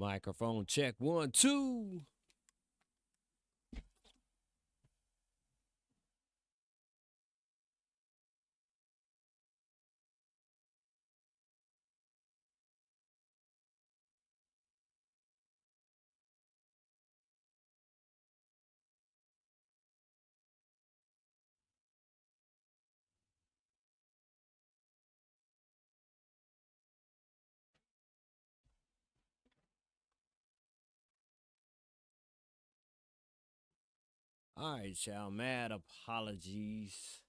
Microphone check one, two. All right, y'all. Mad apologies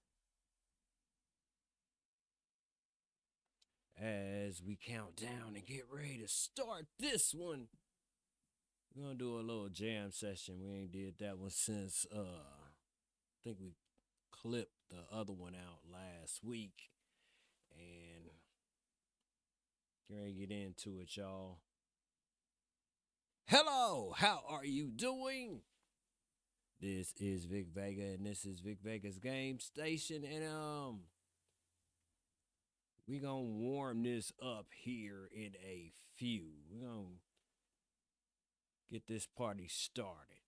as we count down and get ready to start this one. We're gonna do a little jam session. We ain't did that one since I think we clipped the other one out last week. And get ready to get into it, y'all. Hello, how are you doing? This is Vic Vega, and this is Vic Vega's Game Station, and we gonna warm this up here in a few. We're gonna get this party started.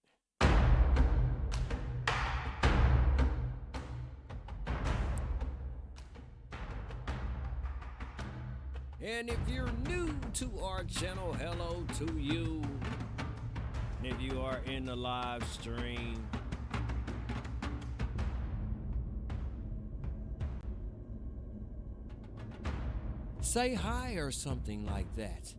And if you're new to our channel, hello to you. And if you are in the live stream, say hi or something like that.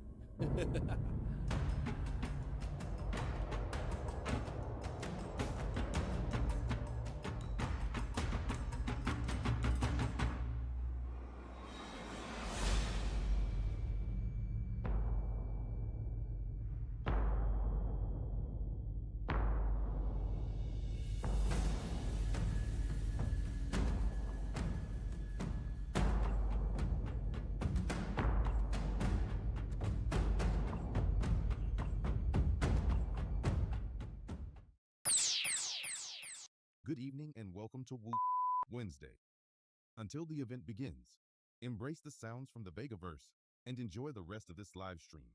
Good evening and welcome to Woo Wednesday. Until the event begins, embrace the sounds from the Vegaverse and enjoy the rest of this live stream.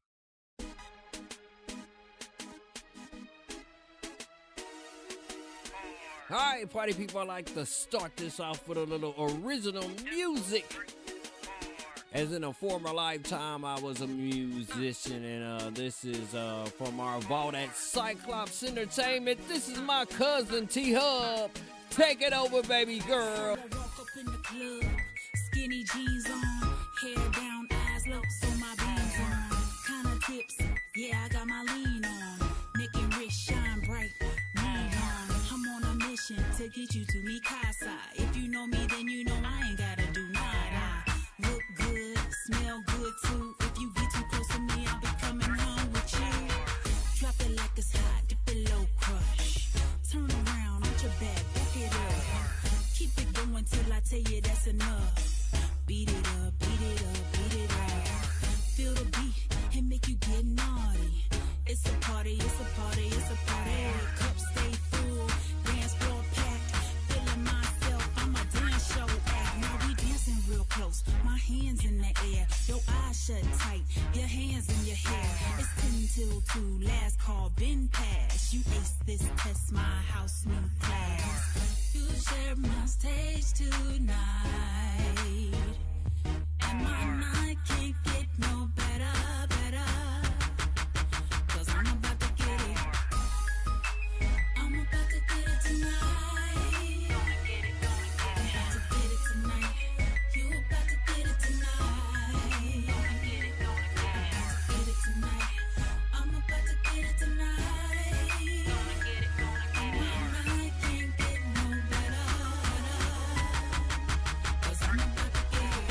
All right, party people, I like to start this off with a little original music. As in a former lifetime, I was a musician, and this is from our vault at Cyclops Entertainment. This is my cousin T-Hub. Take it over, baby girl. I walk up in the club, skinny jeans on, hair down, eyes low, so my beams on. Kinda tips, yeah, I got my lean on. Neck and wrist shine bright, neon. I'm on a mission to get you to me casa. If you know me, then you know I ain't gotta do nada. Look good, smell good too. If you get too close to me, I'll be coming home with you. Drop it like it's hot, dip it low, crush. Turn around, on your back, back it up. Keep it going till I tell you that's enough. Beat it up, beat it up, beat it up. Feel the beat and make you get naughty. It's a party, it's a party, it's a party. Cups stay full, dance floor packed. Feeling myself, I'm a dance show act. Now we dancing real close, my hands in the air. Your eyes shut tight, your hands in your hair. It's 10 till 2, last call been passed. You ace this test, my house new class. You share my stage tonight, and my night can't get no better, better. Cause I'm about to get it. I'm about to get it tonight. Gonna get it, I'm about to get it tonight. You about to get it tonight. Gonna get it, get it tonight. I'm about to get it tonight. Gonna get it, and my night can't get no better. Cause I'm about to get it.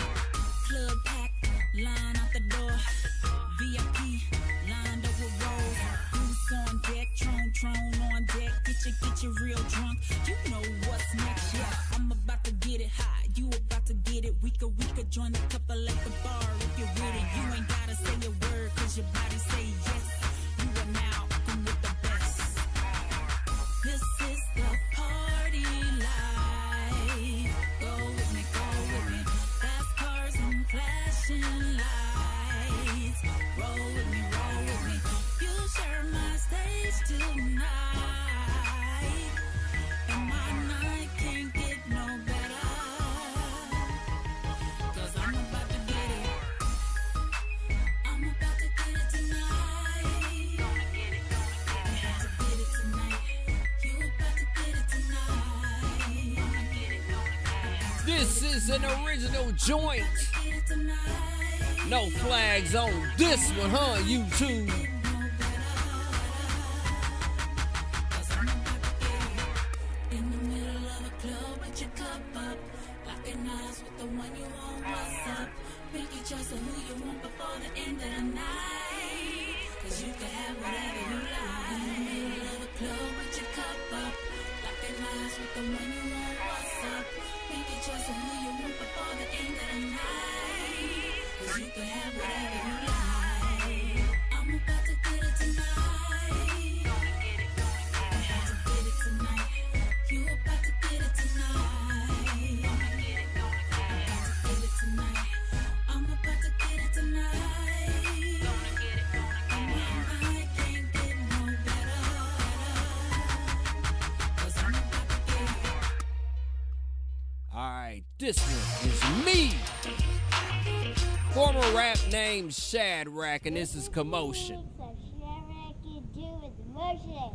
Club packed, line out the door. VIP, lined up with rolls. Goose on deck, Tron on deck. Get you real drunk. You know what's next, yeah. I'm about to get it hot. You about to get it weaker. We could join a couple at the bar if you're with it. You ain't gotta say a word, cause your body say yes. You are now rocking with the best. This is the party life. Go with me, go with me. Fast cars and flashing lights. Roll with me, roll with me. This is an original joint. No flags on this one, huh, YouTube? In the middle of a club with your cup up, locking eyes with the one you want. What's up? Make your choice of who you want before the end of the night. 'Cause you can have whatever you like. In the middle of a club with your cup up, locking eyes with the one you want. What's up? Make your choice of who you want before the end of the night. 'Cause you can have whatever you like. I'm about to get it tonight. About to get it tonight. You about to get it tonight. About to get it tonight. I'm about to get it tonight. I can't get no better. 'Cause I'm about to get it. Alright, this one is me. Former rap named Shadrack, and this is Commotion. Shadrack can do with emotion.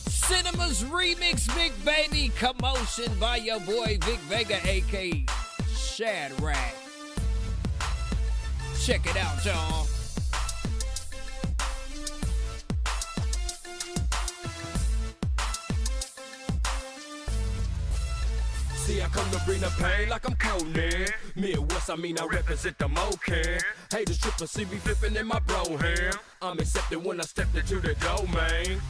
Cinema's remix, Big Baby Commotion by your boy Vic Vega, aka Shadrack. Check it out, y'all. See, I come to bring the pain like I'm Conan. Midwest, I mean I represent the Mocan. Haters trippin', see me flippin' in my bro hand. I'm accepted when I stepped into the domain.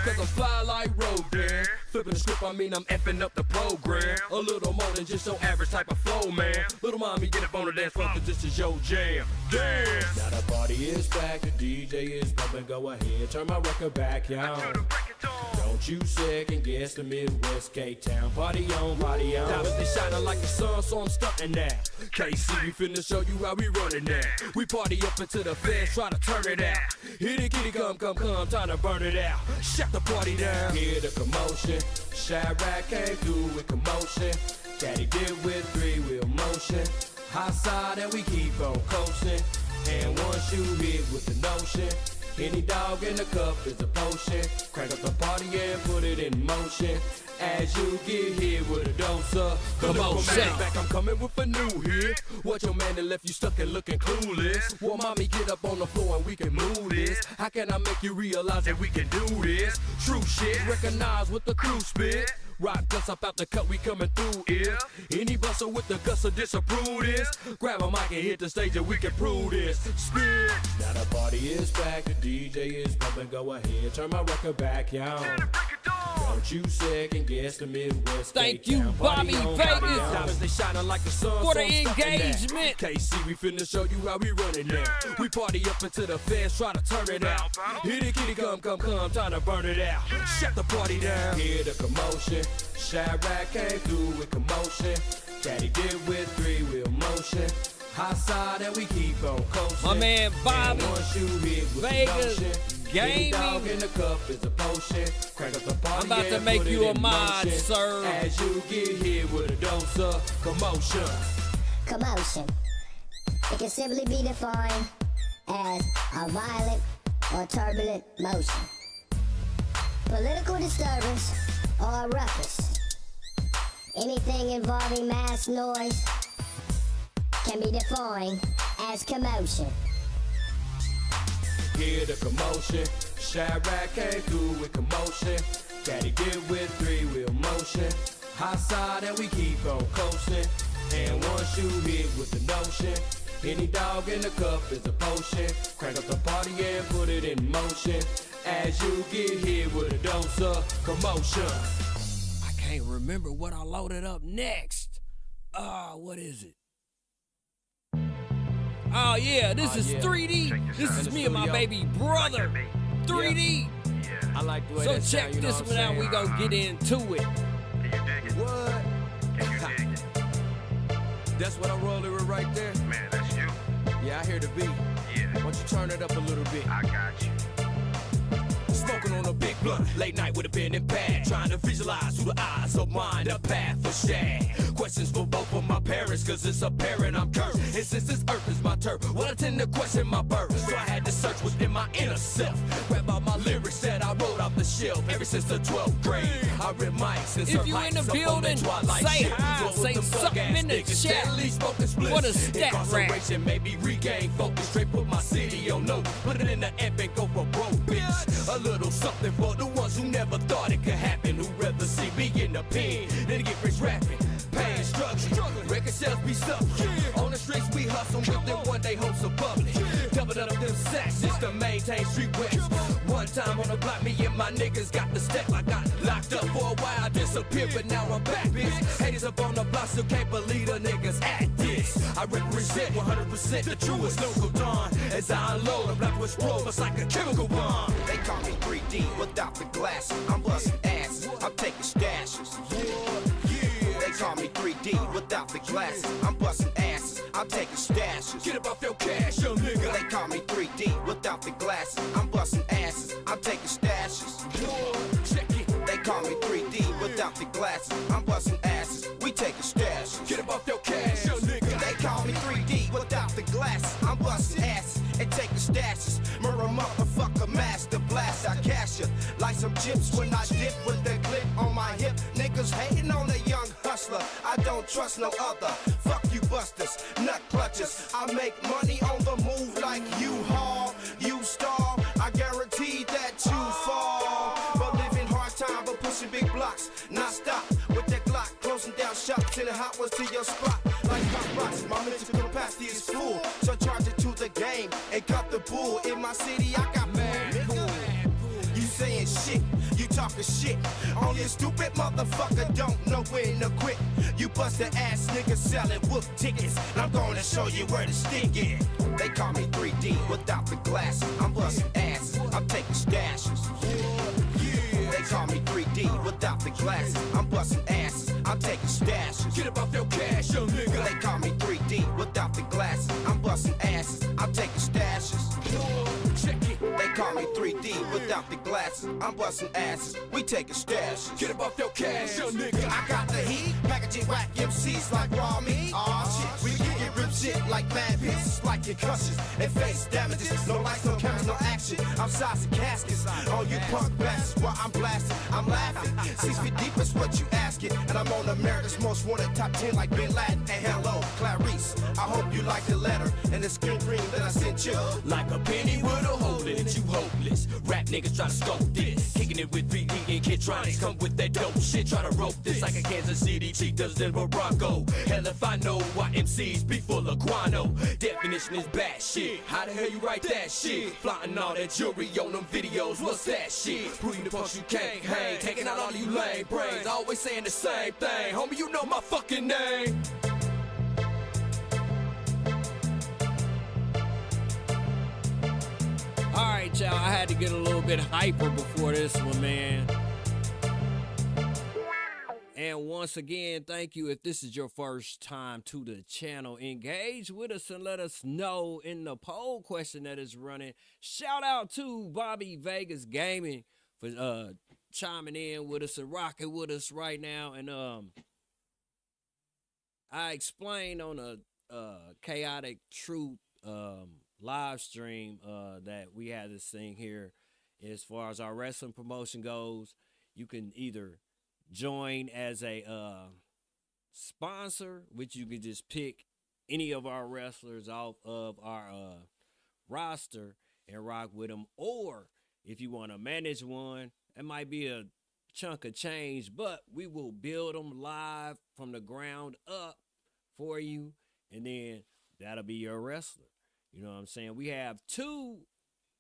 Cause I'm fly like Rodin. Flipping the script, I mean I'm effing up the program. A little more than just your average type of flow, man. Little mommy, get up on the dance floor, cause this is your jam. Dance! Now the party is back, the DJ is bumping. Go ahead, turn my record back, y'all. Don't you second guess the Midwest K-Town. Party on, party on. Diamonds, they shining like the sun, so I'm stunting now. KC, we finna show you how we running now. We party up into the fence, try to turn it out. Hit it, kitty, come, time to burn it out. Shut the party down. Hear the commotion. Shadrack came through with commotion. Daddy did with 3-wheel motion. High side and we keep on coasting. And once you hit with the notion, any dog in the cup is a potion. Crank up the party and put it in motion. As you get hit with a dose of commotion. Back, I'm coming with a new hit. What your man that left you stuck and looking clueless? Well, mommy, get up on the floor and we can move this. How can I make you realize that we can do this? True shit, recognize what the crew spit. Rock dust up out the cut, we coming through here. Any bustle with the guts of disapprove this. Grab a mic and hit the stage and we can prove this. Spin. Now the party is back, the DJ is bumping. Go ahead, turn my record back, y'all. Don't you second guess the Midwest. Thank you, Bobby Vegas, Diamonds, they shining like the sun, for so the I'm stuck in that. engagement. KC, we finna show you how we running now. We party up into the fence, try to turn it out. Hit it, kitty, come, time to burn it out. Shut the party down. Hear the commotion. Shadrack came through with commotion. Daddy did with 3-wheel motion. High side and we keep on coasting. My man Bobby And once you hit with Vegas the notion, Gaming. any dog in the cup is a potion. Crank up the party I'm about to and make put you it a in mod, motion. sir. As you get hit with a dose of commotion. Commotion. It can simply be defined as a violent or turbulent motion. Political disturbance or a ruckus. Anything involving mass noise can be defined as commotion. Hear the commotion. Shadrack came through with commotion. Daddy did with 3-wheel motion. High side and we keep on coasting. And once you hit with the notion, any dog in the cup is a potion. Crank up the party and put it in motion. As you get hit with a dose of commotion. I can't remember what I loaded up next. What is it? Oh yeah, this is 3D. This is me and my baby brother. 3D. I like the way So that check sound, you know this what one I'm out. We saying? gonna get into it. What? That's what I'm rolling with right there. Man, that's you. Yeah, I hear the beat. Yeah, Why don't you turn it up a little bit? I got you. Smoking on a big blunt, late night with a pen and pad. Trying to visualize through the eyes of mine, the path for shad. questions for both of my parents, cause it's apparent I'm cursed. And since this earth is my turf, well, I tend to question my birth. So I had to search within my inner self, grab out my lyrics that I wrote off the shelf. Ever since the 12th grade, I rip mics and If you in the building, say hi, say something in the chat. What a stat rap. Incarceration made me regain focus, straight put my city on note. Put it in the epic over broke, bitch. A little something for the ones who never thought it could happen, who rather see me in the pen than get rich rapping. Pain, struggling, record sales be suffering. On the streets we hustle, with them one day hopes are bubbling. Doubled up them sacks just to maintain street west. One time on the block, me and my niggas got the step. I got locked up for a while, I disappeared, but now I'm back, bitch. Haters up on the block, still can't believe the niggas at this. I represent 100% the truest local dawn. As I unload, I'm black with explode, it's like a chemical bomb. They call me 3D without the glasses. I'm busting asses, I'm taking stashes. They call me 3D without the glasses. I'm busting asses, I'm taking stashes. Get up off your cash, young nigga. They call me 3D without the glasses. I'm busting asses, I'm taking stashes. Check it. They call me 3D without the glasses. I'm busting asses, we taking stashes. Get up off your cash, young nigga. They call me 3D without the glasses. I'm busting asses and taking stashes. Murder motherfucker, master blast. I cash ya like some chips when I dip with the clip on my hip. Niggas hating on the young hustler. I don't trust no other. Fuck you busters, nut clutchers. I make money on the move like you haul. You stall, I guarantee that you fall. But living hard time, but pushing big blocks. Not stop with that Glock, closing down shops till the hot ones to your spot. Like pop rocks, my mental capacity is full. So charge it to the game and cut the bull. In my city, I got mad. You saying shit, you talking shit. Only a stupid motherfucker don't know when to quit. You busted ass niggas selling whoop tickets, and I'm gonna show you where the stick is. They call me 3D without the glasses. I'm busting asses, I'm taking stashes. They call me 3D without the glasses. I'm busting asses, I'm taking stashes. Get up off your cash, young nigga. They call me 3D without the glasses. I'm busting asses, I'm taking stashes. Check it. They call me 3D without the glasses. I'm busting asses, we taking stashes. Get up off your cash, young nigga. I got the heat, packaging whack MCs like raw meat. Aw shit, we get rip shit like mad hits, like concussions and face damages. No lights, no cameras, no action. I'm sizing caskets on you punk bastards while I'm blasting. I'm laughing, 6 feet deep is what you asking, and I'm on America's Most Wanted top 10 like Bin Laden. And hello, Clarice, I hope you like the letter and the skin cream that I sent you. Like a penny with a hole in it, you hopeless. Rap niggas try to scope this. Kicking it with 3D and Kidtronics. Come with that dope shit, try to rope this. Like a Kansas City Cheetahs, Denver Bronco. Hell if I know why MCs be full of guano. Definition is bad shit. How the hell you write that shit? Flaunting all that jewelry on them videos, what's that shit? Proving the punch you can't hang. Taking out all you lame brains. Always saying the same thing. Homie, you know my fucking name. Alright, y'all, I had to get a little bit hyper before this one, man. And once again, thank you. If this is your first time to the channel, engage with us and let us know in the poll question that is running. Shout out to Bobby Vegas Gaming for chiming in with us and rocking with us right now. And I explained on a Chaotic Truth live stream that we had this thing here. As far as our wrestling promotion goes, you can either join as a sponsor, which you can just pick any of our wrestlers off of our roster and rock with them, or if you want to manage one, it might be a chunk of change, but we will build them live from the ground up for you, and then that'll be your wrestler. You know what I'm saying? We have 2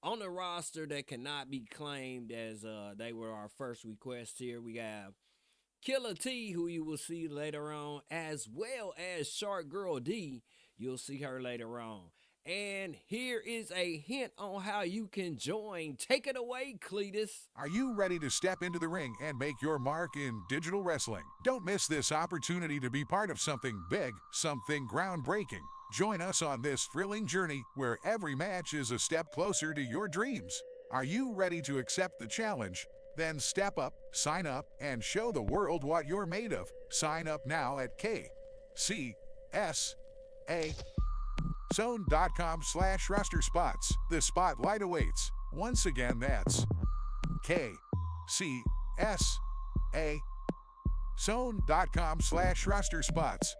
on the roster that cannot be claimed as they were our first request here. We have Killer T, who you will see later on, as well as Shark Girl D. You'll see her later on. And here is a hint on how you can join. Take it away, Cletus. Are you ready to step into the ring and make your mark in digital wrestling? Don't miss this opportunity to be part of something big, something groundbreaking. Join us on this thrilling journey where every match is a step closer to your dreams. Are you ready to accept the challenge? Then step up, sign up, and show the world what you're made of. Sign up now at KCSA.com/roster spots. The spotlight awaits. Once again, that's KCSA.com/roster spots.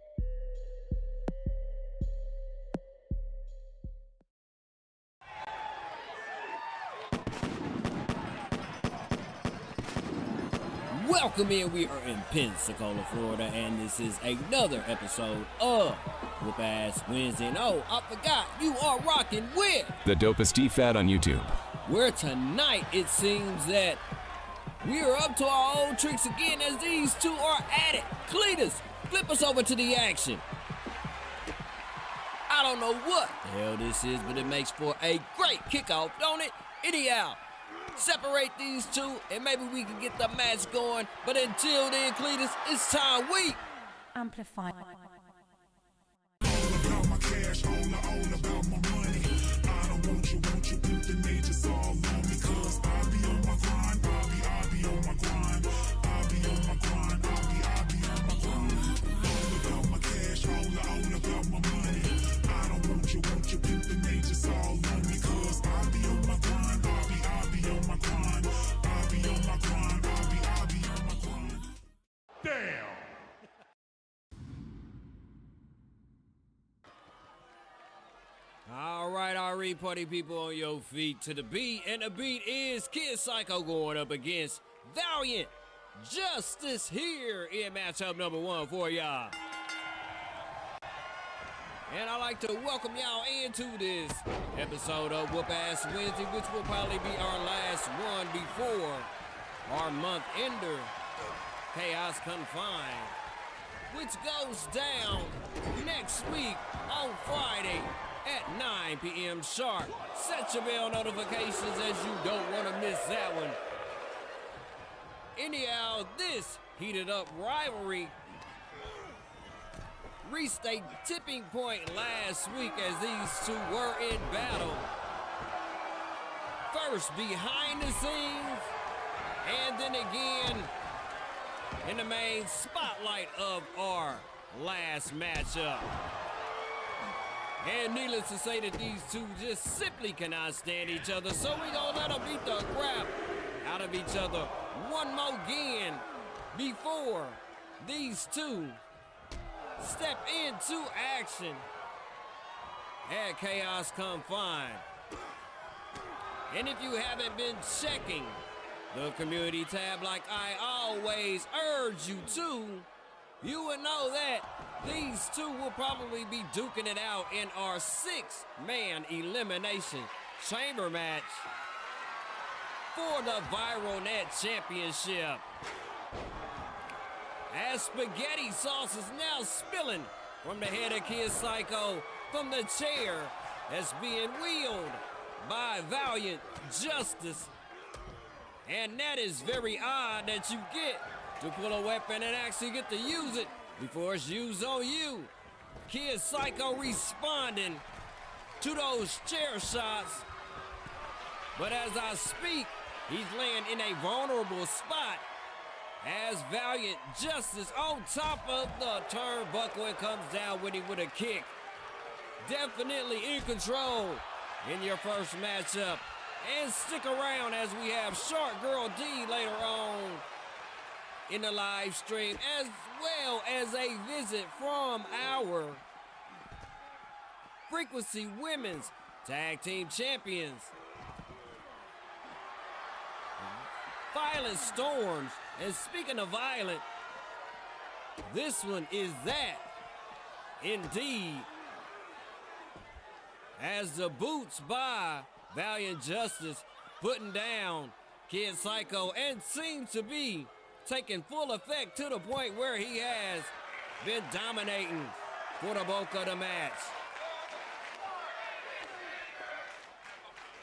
Welcome in. We are in Pensacola, Florida, and this is another episode of Whoop Ass Wednesday. And oh, I forgot, you are rocking with The Dopest DFAT on YouTube. where tonight it seems that we are up to our old tricks again as these two are at it. Cletus, flip us over to the action. I don't know what the hell this is, but it makes for a great kickoff, don't it? Anyhow, separate these two and maybe we can get the match going. But until then, Cletus, it's time we Amplify. All right, RE party people, on your feet to the beat. And the beat is Kid Psycho going up against Valiant Justice here in matchup number 1 for y'all. And I'd like to welcome y'all into this episode of Whoop Ass Wednesday, which will probably be our last one before our month ender, Chaos Confined, which goes down next week on Friday at 9 p.m. sharp. Set your bell notifications as you don't want to miss that one. Anyhow, this heated up rivalry reached a tipping point last week as these two were in battle. First behind the scenes, and then again in the main spotlight of our last matchup. And needless to say that these two just simply cannot stand each other, so we gonna let them beat the crap out of each other one more again before these two step into action at Chaos Confined. And if you haven't been checking the community tab like I always urge you to, you would know that these two will probably be duking it out in our 6-man elimination chamber match for the Viral Net Championship. As spaghetti sauce is now spilling from the head of Kid Psycho from the chair that's being wheeled by Valiant Justice. And that is very odd that you get to pull a weapon and actually get to use it before it's used on you. Kid Psycho responding to those chair shots. But as I speak, he's laying in a vulnerable spot as Valiant Justice on top of the turnbuckle and comes down with him with a kick. Definitely in control in your first matchup. And stick around as we have Shark Girl D later on in the live stream, as well as a visit from our Frequency Women's Tag Team Champions, Violent Storms. And speaking of violent, this one is that indeed, as the boots by Valiant Justice putting down Kid Psycho and seems to be taking full effect to the point where he has been dominating for the bulk of the match.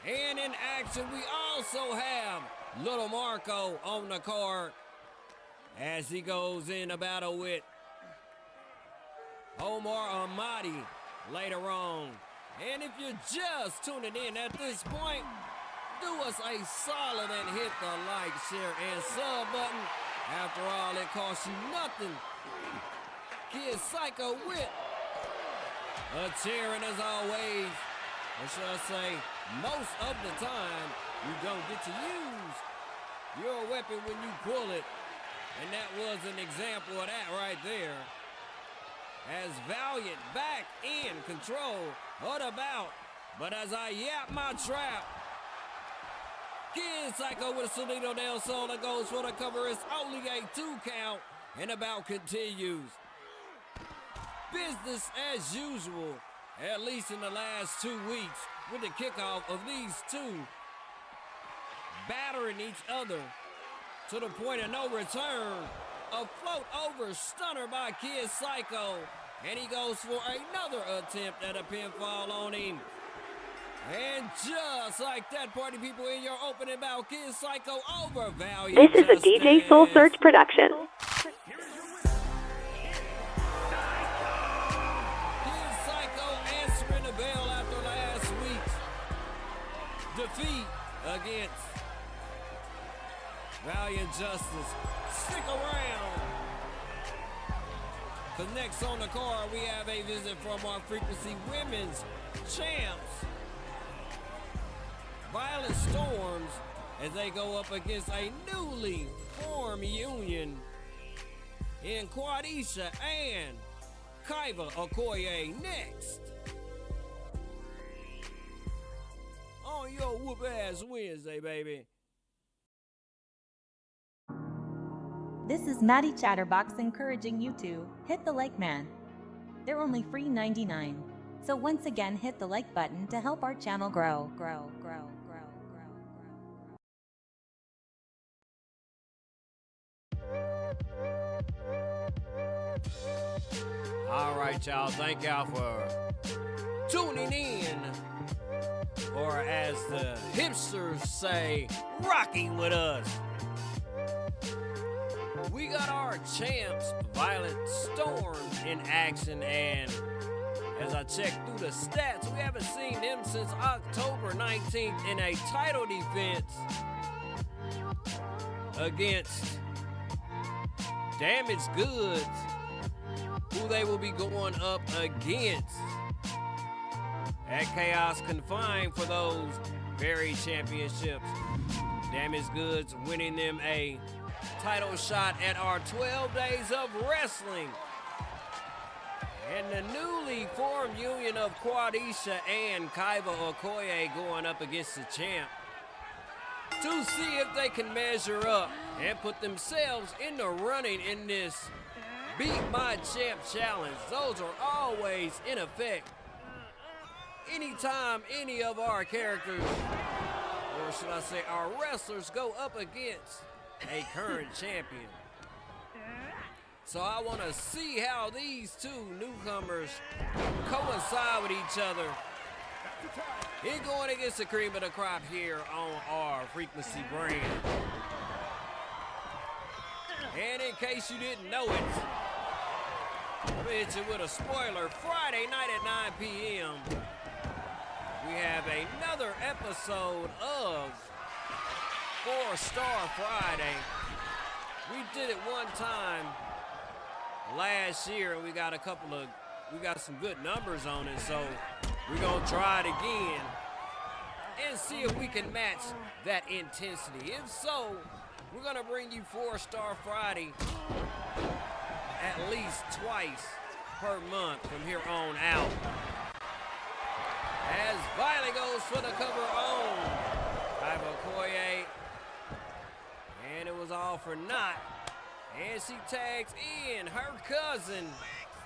And in action, we also have Little Marco on the card as he goes in a battle with Omar Ahmadi later on. And if you're just tuning in at this point, do us a solid and hit the like, share, and sub button. After all, it costs you nothing. Kid Psycho with a chair, and as always, or should I say, most of the time, you don't get to use your weapon when you pull it. And that was an example of that right there. As Valiant back in control of the bout. But as I yap my trap, Kid Psycho with a Sonido del Sol that goes for the cover. It's only a 2 count, and the bout continues. Business as usual, at least in the last 2 weeks, with the kickoff of these two battering each other to the point of no return. A float over stunner by Kid Psycho, and he goes for another attempt at a pinfall on him. And just like that, party people, in your opening bout, Kid Psycho over Valiant. This is a DJ Soul Search production. Kid Psycho answering the bell after last week's defeat against Valiant Justice. Stick around. Cause next on the card, we have a visit from our Frequency Women's champs, Violent Storms, as they go up against a newly formed union in Quadisha and Kaiva Okoye next on your Whoop-Ass Wednesday, baby. This is Maddie Chatterbox encouraging you to hit the like man. They're only free 99. So once again, hit the like button to help our channel grow. All right, y'all. Thank y'all for tuning in, or as the hipsters say, rocking with us. We got our champs, Violent Storms, in action, and as I check through the stats, we haven't seen them since October 19th in a title defense against Damaged Goods, who they will be going up against at Chaos Confined for those very championships. Damaged Goods winning them a title shot at our 12 Days of Wrestling. And the newly formed union of Quadisha and Kaiva Okoye going up against the champ to see if they can measure up and put themselves in the running in this Beat My Champ challenge. Those are always in effect anytime any of our characters, or should I say our wrestlers, go up against a current champion. So I want to see how these two newcomers coincide with each other in going against the cream of the crop here on our Frequency brand. And in case you didn't know it, I'm gonna hit you with a spoiler. Friday night at 9 p.m. we have another episode of 4-Star Friday. We did it one time last year, and we got some good numbers on it, so we're gonna try it again and see if we can match that intensity. If so, we're gonna bring you 4-Star Friday at least twice per month from here on out. As Violet goes for the cover on Kaiva Okoye, and it was all for naught. And she tags in her cousin,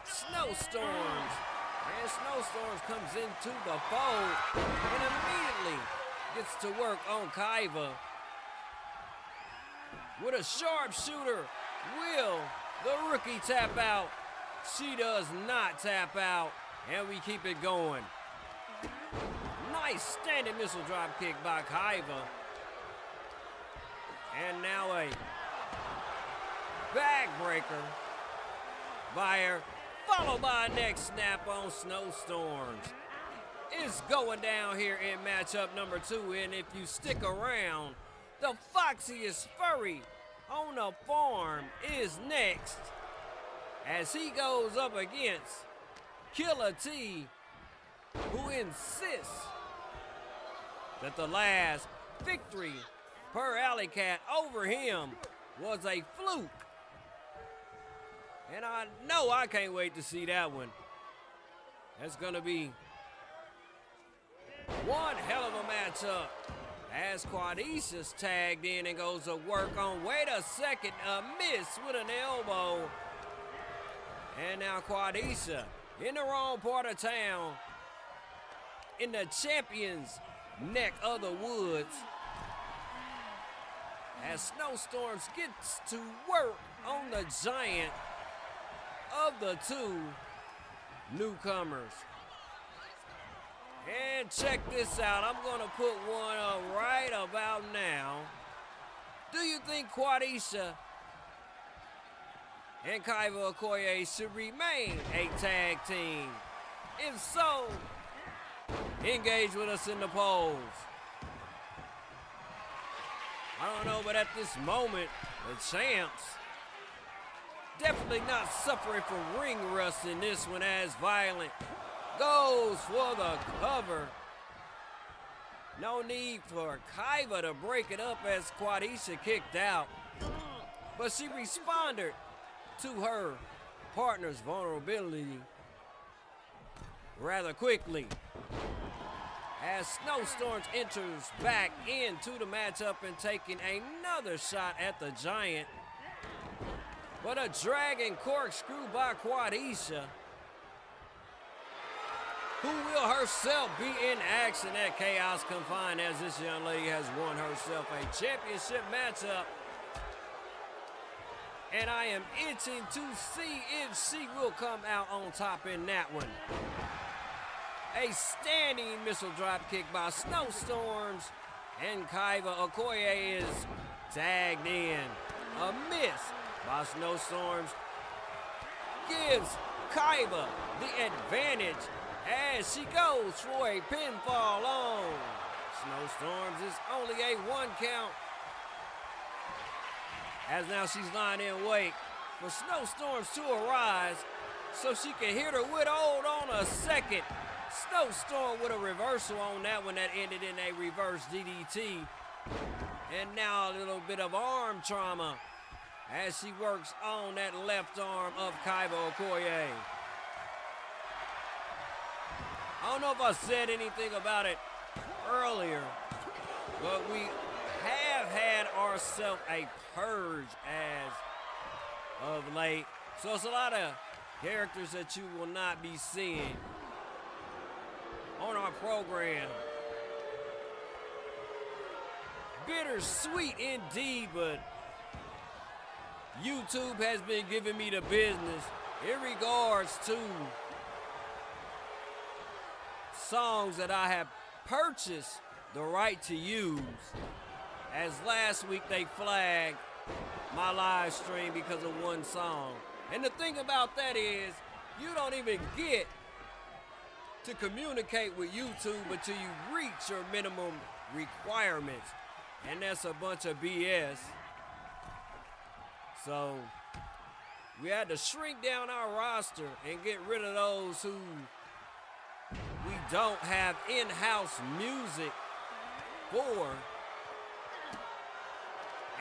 Snowstorms. And Snowstorms comes into the fold and immediately gets to work on Kaiva with a sharpshooter. Will the rookie tap out? She does not tap out, and we keep it going. Nice standing missile drop kick by Kaiva. And now a backbreaker by her, followed by a neck snap on Snowstorms. is going down here in matchup number 2. And if you stick around, the foxiest furry on the farm is next, as he goes up against Killer T, who insists that the last victory per Alley Cat over him was a fluke. And I know I can't wait to see that one. That's gonna be one hell of a matchup, as Quadisha's tagged in and goes to work on, wait a second, a miss with an elbow. And now Quadisha in the wrong part of town, in the champion's neck of the woods, as Snowstorms gets to work on the giant of the two newcomers. And check this out, I'm gonna put one up right about now. Do you think Quadisha and Kaiba Okoye should remain a tag team? If so, engage with us in the polls. I don't know, but at this moment, the champs definitely not suffering from ring rust in this one, as Violent goes for the cover. No need for Kaiba to break it up as Quadisha kicked out, but she responded to her partner's vulnerability rather quickly, as Snowstorms enters back into the matchup and taking another shot at the giant. But a dragon corkscrew by Quadisha, who will herself be in action at Chaos Confined, as this young lady has won herself a championship matchup. And I am itching to see if she will come out on top in that one. A standing missile drop kick by Snowstorms, and Kaiba Okoye is tagged in. A miss by Snowstorms gives Kaiba the advantage as she goes for a pinfall on. Snowstorms is only a 1 count, as now she's lying in wait for Snowstorms to arise so she can hit her with hold on a second. Snowstorm with a reversal on that one that ended in a reverse DDT. And now a little bit of arm trauma as she works on that left arm of Kaiba Okoye. I don't know if I said anything about it earlier, but we have had ourselves a purge as of late. So it's a lot of characters that you will not be seeing on our program. Bittersweet indeed, but YouTube has been giving me the business in regards to songs that I have purchased the right to use, as last week they flagged my live stream because of one song. And the thing about that is, you don't even get to communicate with YouTube until you reach your minimum requirements, and that's a bunch of BS. So we had to shrink down our roster and get rid of those who we don't have in-house music for,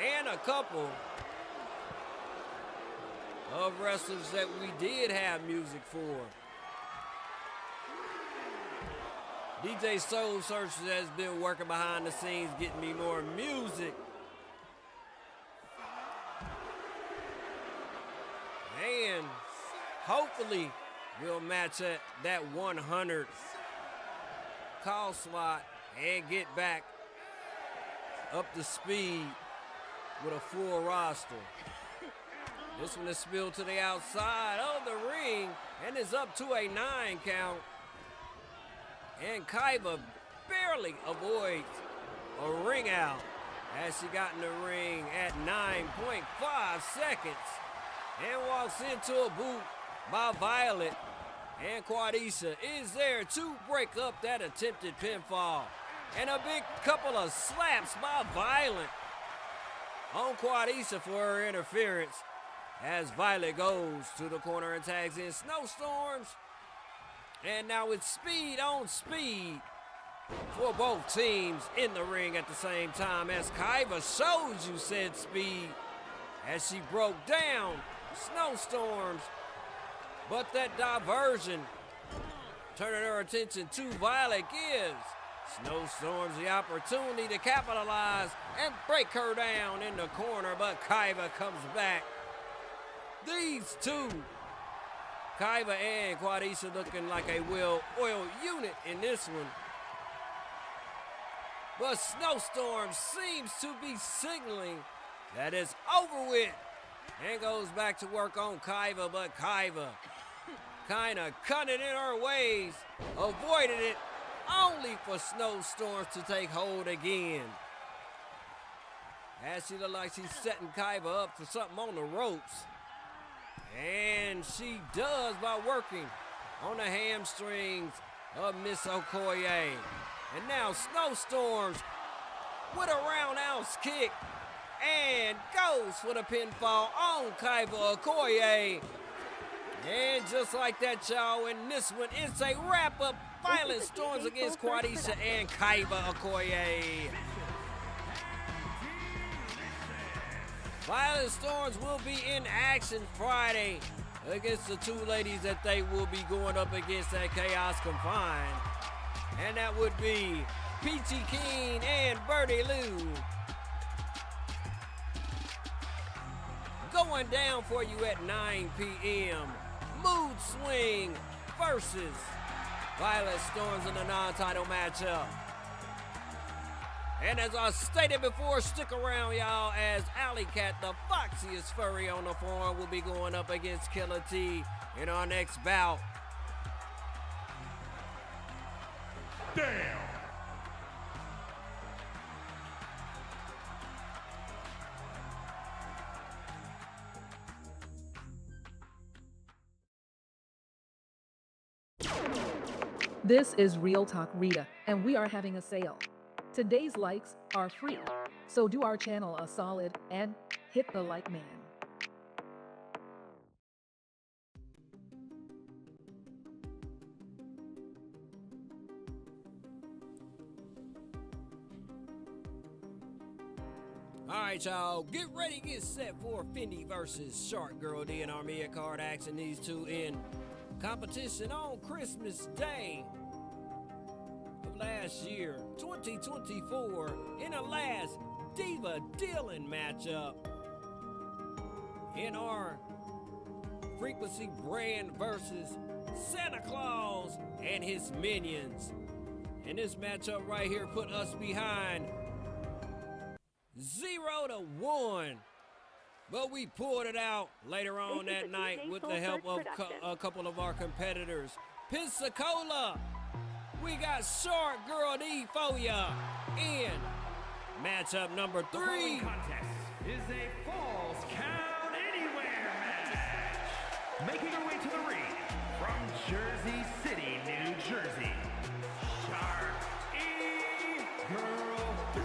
and a couple of wrestlers that we did have music for. DJ Soul Searcher has been working behind the scenes, getting me more music. And hopefully we'll match at that 100 call slot and get back up to speed with a full roster. This one is spilled to the outside of the ring and is up to a 9 count. And Kaiba barely avoids a ring out as she got in the ring at 9.5 seconds and walks into a boot by Violet And Quadisha is there to break up that attempted pinfall. And a big couple of slaps by Violet on Quadisha for her interference as Violet goes to the corner and tags in Snowstorms. And now it's speed on speed for both teams in the ring at the same time as Kaiva shows you said speed as she broke down Snowstorms. But that diversion turning her attention to Violet gives Snowstorms the opportunity to capitalize and break her down in the corner, but Kaiva comes back. These two, Kaiva and Quadisha, looking like a well-oiled unit in this one. But Snowstorm seems to be signaling that it's over with and goes back to work on Kaiva, but Kaiva kind of cunning in her ways, avoided it, only for Snowstorms to take hold again. As she looks like she's setting Kaiva up for something on the ropes. And she does by working on the hamstrings of Miss Okoye. And now Snowstorms with a roundhouse kick and goes for the pinfall on Kaiva Okoye. And just like that, y'all, in this one, it's a wrap-up. Violent Storms against Quadisha and Kaiva Okoye. Violent Storms will be in action Friday against the two ladies that they will be going up against at Chaos Confined. And that would be Peachy Keen and Birdie Lou. Going down for you at 9 p.m. Mood Swing versus Violent Storms in the non-title matchup. And as I stated before, stick around, y'all, as Alley Cat, the foxiest furry on the forum, will be going up against Killer T in our next bout. Damn! This is Real Talk Rita, and we are having a sale. Today's likes are free, so do our channel a solid and hit the like man. All right, y'all, get ready, get set for Fendi versus Shark Girl D and Armia card action. These two in competition on Christmas Day of last year, 2024, in the last Diva Dylan matchup in our Frequency brand versus Santa Claus and his minions. And this matchup right here put us behind 0-1. But we pulled it out later on that night with the help of a couple of our competitors. Pensacola, we got Shark Girl D for ya in matchup number 3. The following contest is a Falls Count Anywhere match. Making her way to the ring from Jersey City, New Jersey, Shark Girl D.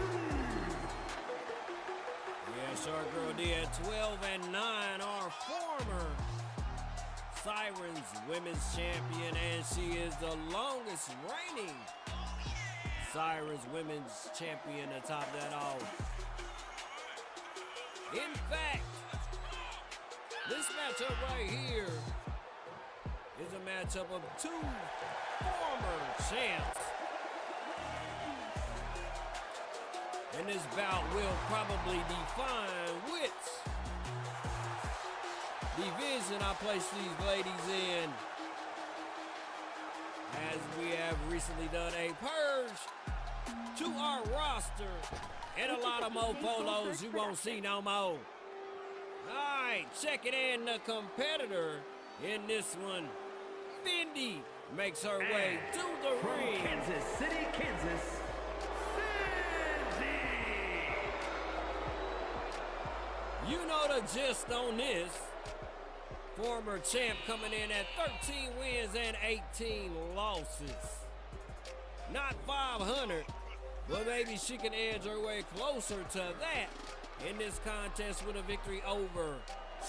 Yeah, Shark Girl D at 12-9, our former Sirens Women's Champion, and she is the longest reigning Sirens Women's Champion to top that off. In fact, this matchup right here is a matchup of two former champs. And this bout will probably define which division I place these ladies in, as we have recently done a purge to our roster and a lot of more polos you won't see no more. Alright, check it in. The competitor in this one, Fendi, makes her way to the From ring. Kansas City, Kansas, You know the gist on this. Former champ coming in at 13 wins and 18 losses. Not 500, but maybe she can edge her way closer to that in this contest with a victory over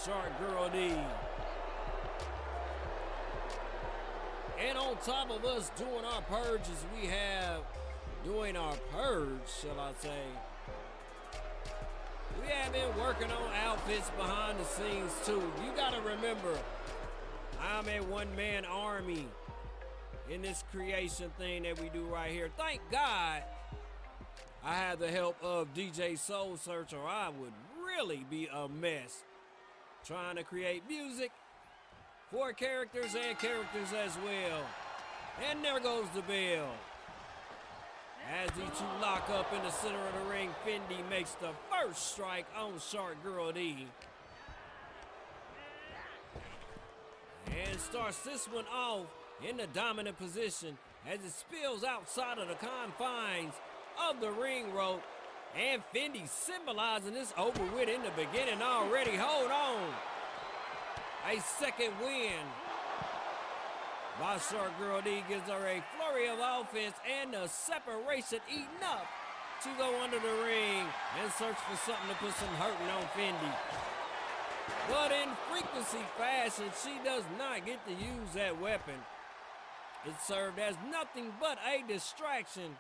Shark Girl D. And on top of us doing our purges, we have doing our purge, shall I say. We have been working on outfits behind the scenes too. You gotta remember, I'm a one-man army in this creation thing that we do right here. Thank God I have the help of DJ Soul Searcher. I would really be a mess trying to create music for characters and characters as well. And there goes the bell. As these two lock up in the center of the ring, Fendi makes the first strike on Shark Girl D. And starts this one off in the dominant position as it spills outside of the confines of the ring rope. And Fendi symbolizing this over with in the beginning already. Hold on. A second win by Shark Girl D gives her a flurry of offense and the separation enough to go under the ring and search for something to put some hurting on Fendi. But in frequency fashion, she does not get to use that weapon. It served as nothing but a distraction.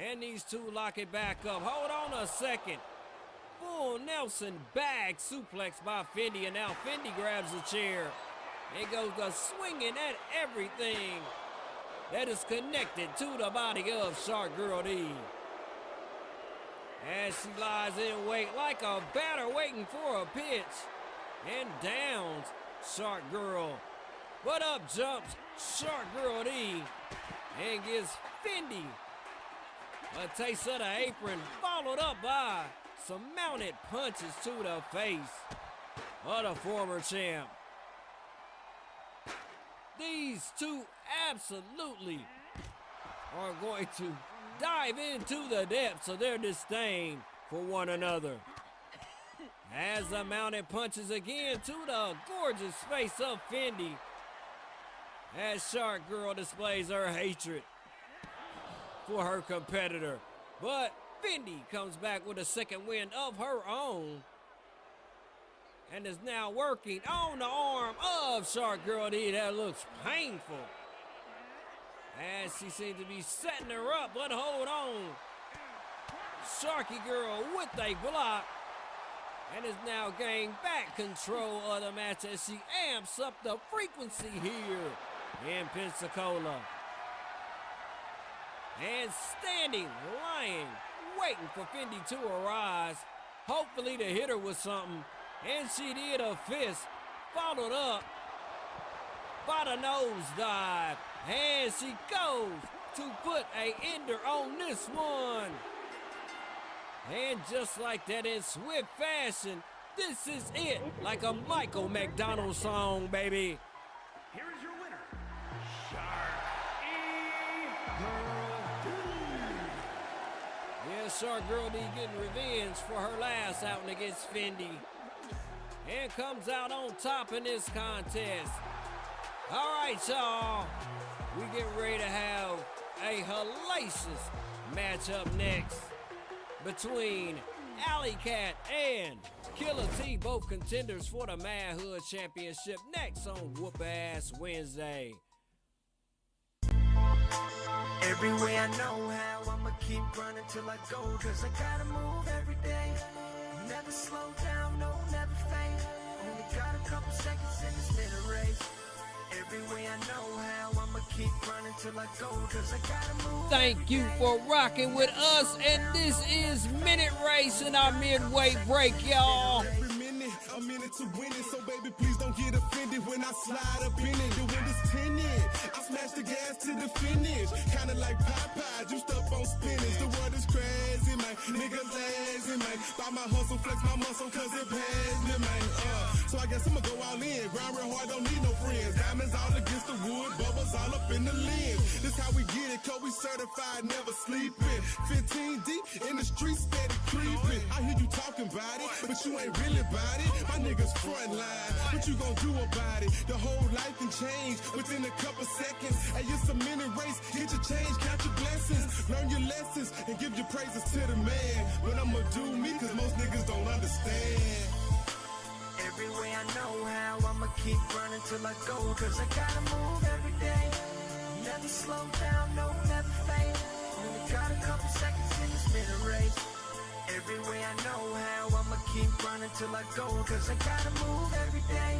And these two lock it back up. Hold on a second. Full Nelson bag suplex by Fendi, and now Fendi grabs a chair and goes to swinging at everything that is connected to the body of Shark Girl D. As she lies in wait like a batter waiting for a pitch and downs Shark Girl. But up jumps Shark Girl D and gives Fendi a taste of the apron, followed up by some mounted punches to the face of the former champ. These two absolutely are going to dive into the depths of their disdain for one another. As the mounted punches again to the gorgeous face of Fendi, as Shark Girl displays her hatred for her competitor. But Fendi comes back with a second win of her own and is now working on the arm of Shark Girl D. That looks painful as she seems to be setting her up, but hold on. Sharky Girl with a block and is now gaining back control of the match as she amps up the frequency here in Pensacola. And standing, lying, waiting for Fendi to arise, hopefully to hit her with something. And she did a fist, followed up by the nosedive. And she goes to put a ender on this one. And just like that, in swift fashion, this is it. Like a Michael McDonald song, baby. Here is your winner, Shark Girl D. Yeah, Shark Girl D getting revenge for her last outing against Fendi. And comes out on top in this contest. All right, y'all. We get ready to have a hellacious matchup next between Alley Cat and Killer T, both contenders for the Manhood Championship, next on Whoop Ass Wednesday. Every way I know how, I'ma keep running till I go, cause I gotta move every day. Never slow down, no, never faint. Only got a couple seconds in this little race. Every way I know how, I'ma keep running till I go, cause I gotta move. Thank you for rocking with us, and this is Minute Race in our midway break, y'all. A minute to win it, so baby, please don't get offended when I slide up in it. The wind is tinted, I smash the gas to the finish. Kinda like Popeye, juiced up on spinach. The world is crazy, man. Niggas lazy, man. Buy my hustle, flex my muscle, cause it pays me, man. So I guess I'ma go all in. Grind real hard, don't need no friends. Diamonds all against the wood, bubbles all up in the lens. This how we get it, Kobe certified, never sleeping. 15 deep in the streets, steady creeping. I hear you talking about it, but you ain't really about it. My niggas front line, what you gon' do about it? The whole life can change within a couple seconds. Hey, it's a minute race, get your change, count your blessings. Learn your lessons and give your praises to the man. But I'ma do me, cause most niggas don't understand. Every way I know how, I'ma keep running till I go. Cause I gotta move every day. Never slow down, no, never faint. Only got a couple seconds in this minute race. Every way I know how, I'ma keep running till I go. Cause I gotta move every day.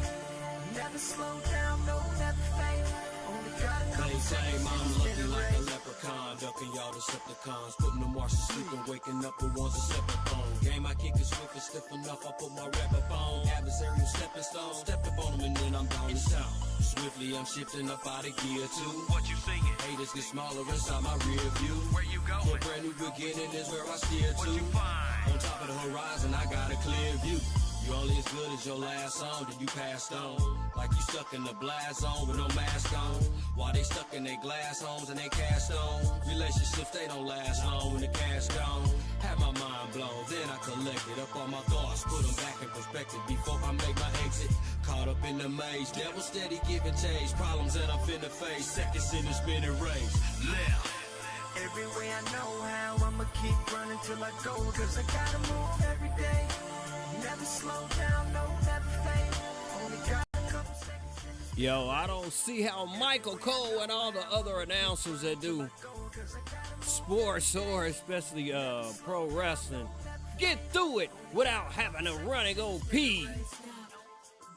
Never slow down, no, never faint. Only got a couple seconds in this minute Like a race. leprechaun, ducking y'all Decepticons, putting the marks to sleep and waking up with one's a separate phone. Game I kick is swift and stiff enough, I put my rap up on. Adversarial stepping stone, stepped up on them and then I'm down in town. Swiftly I'm shifting up out of gear too. What you singing? Haters get smaller inside my rear view. Where you going? To a brand new beginning is where I steer to. What you find? On top of the horizon, I got a clear view. You only as good as your last song that you passed on. Like you stuck in the blast zone with no mask on. While they stuck in their glass homes and they cast on. Relationships, they don't last long when the cash gone. Had my mind blown, then I collected up all my thoughts. Put them back in perspective before I make my exit. Caught up in the maze, devil steady giving change. Problems that I'm finna face, seconds in the spinning race. Left. Every way I know how, I'ma keep running till I go. Cause I gotta move every day. Never slow down, no, never faint. Only got a couple seconds in this Yo, I don't see how Michael Cole and all the other announcers that do sports or especially pro wrestling get through it without having to run and go pee.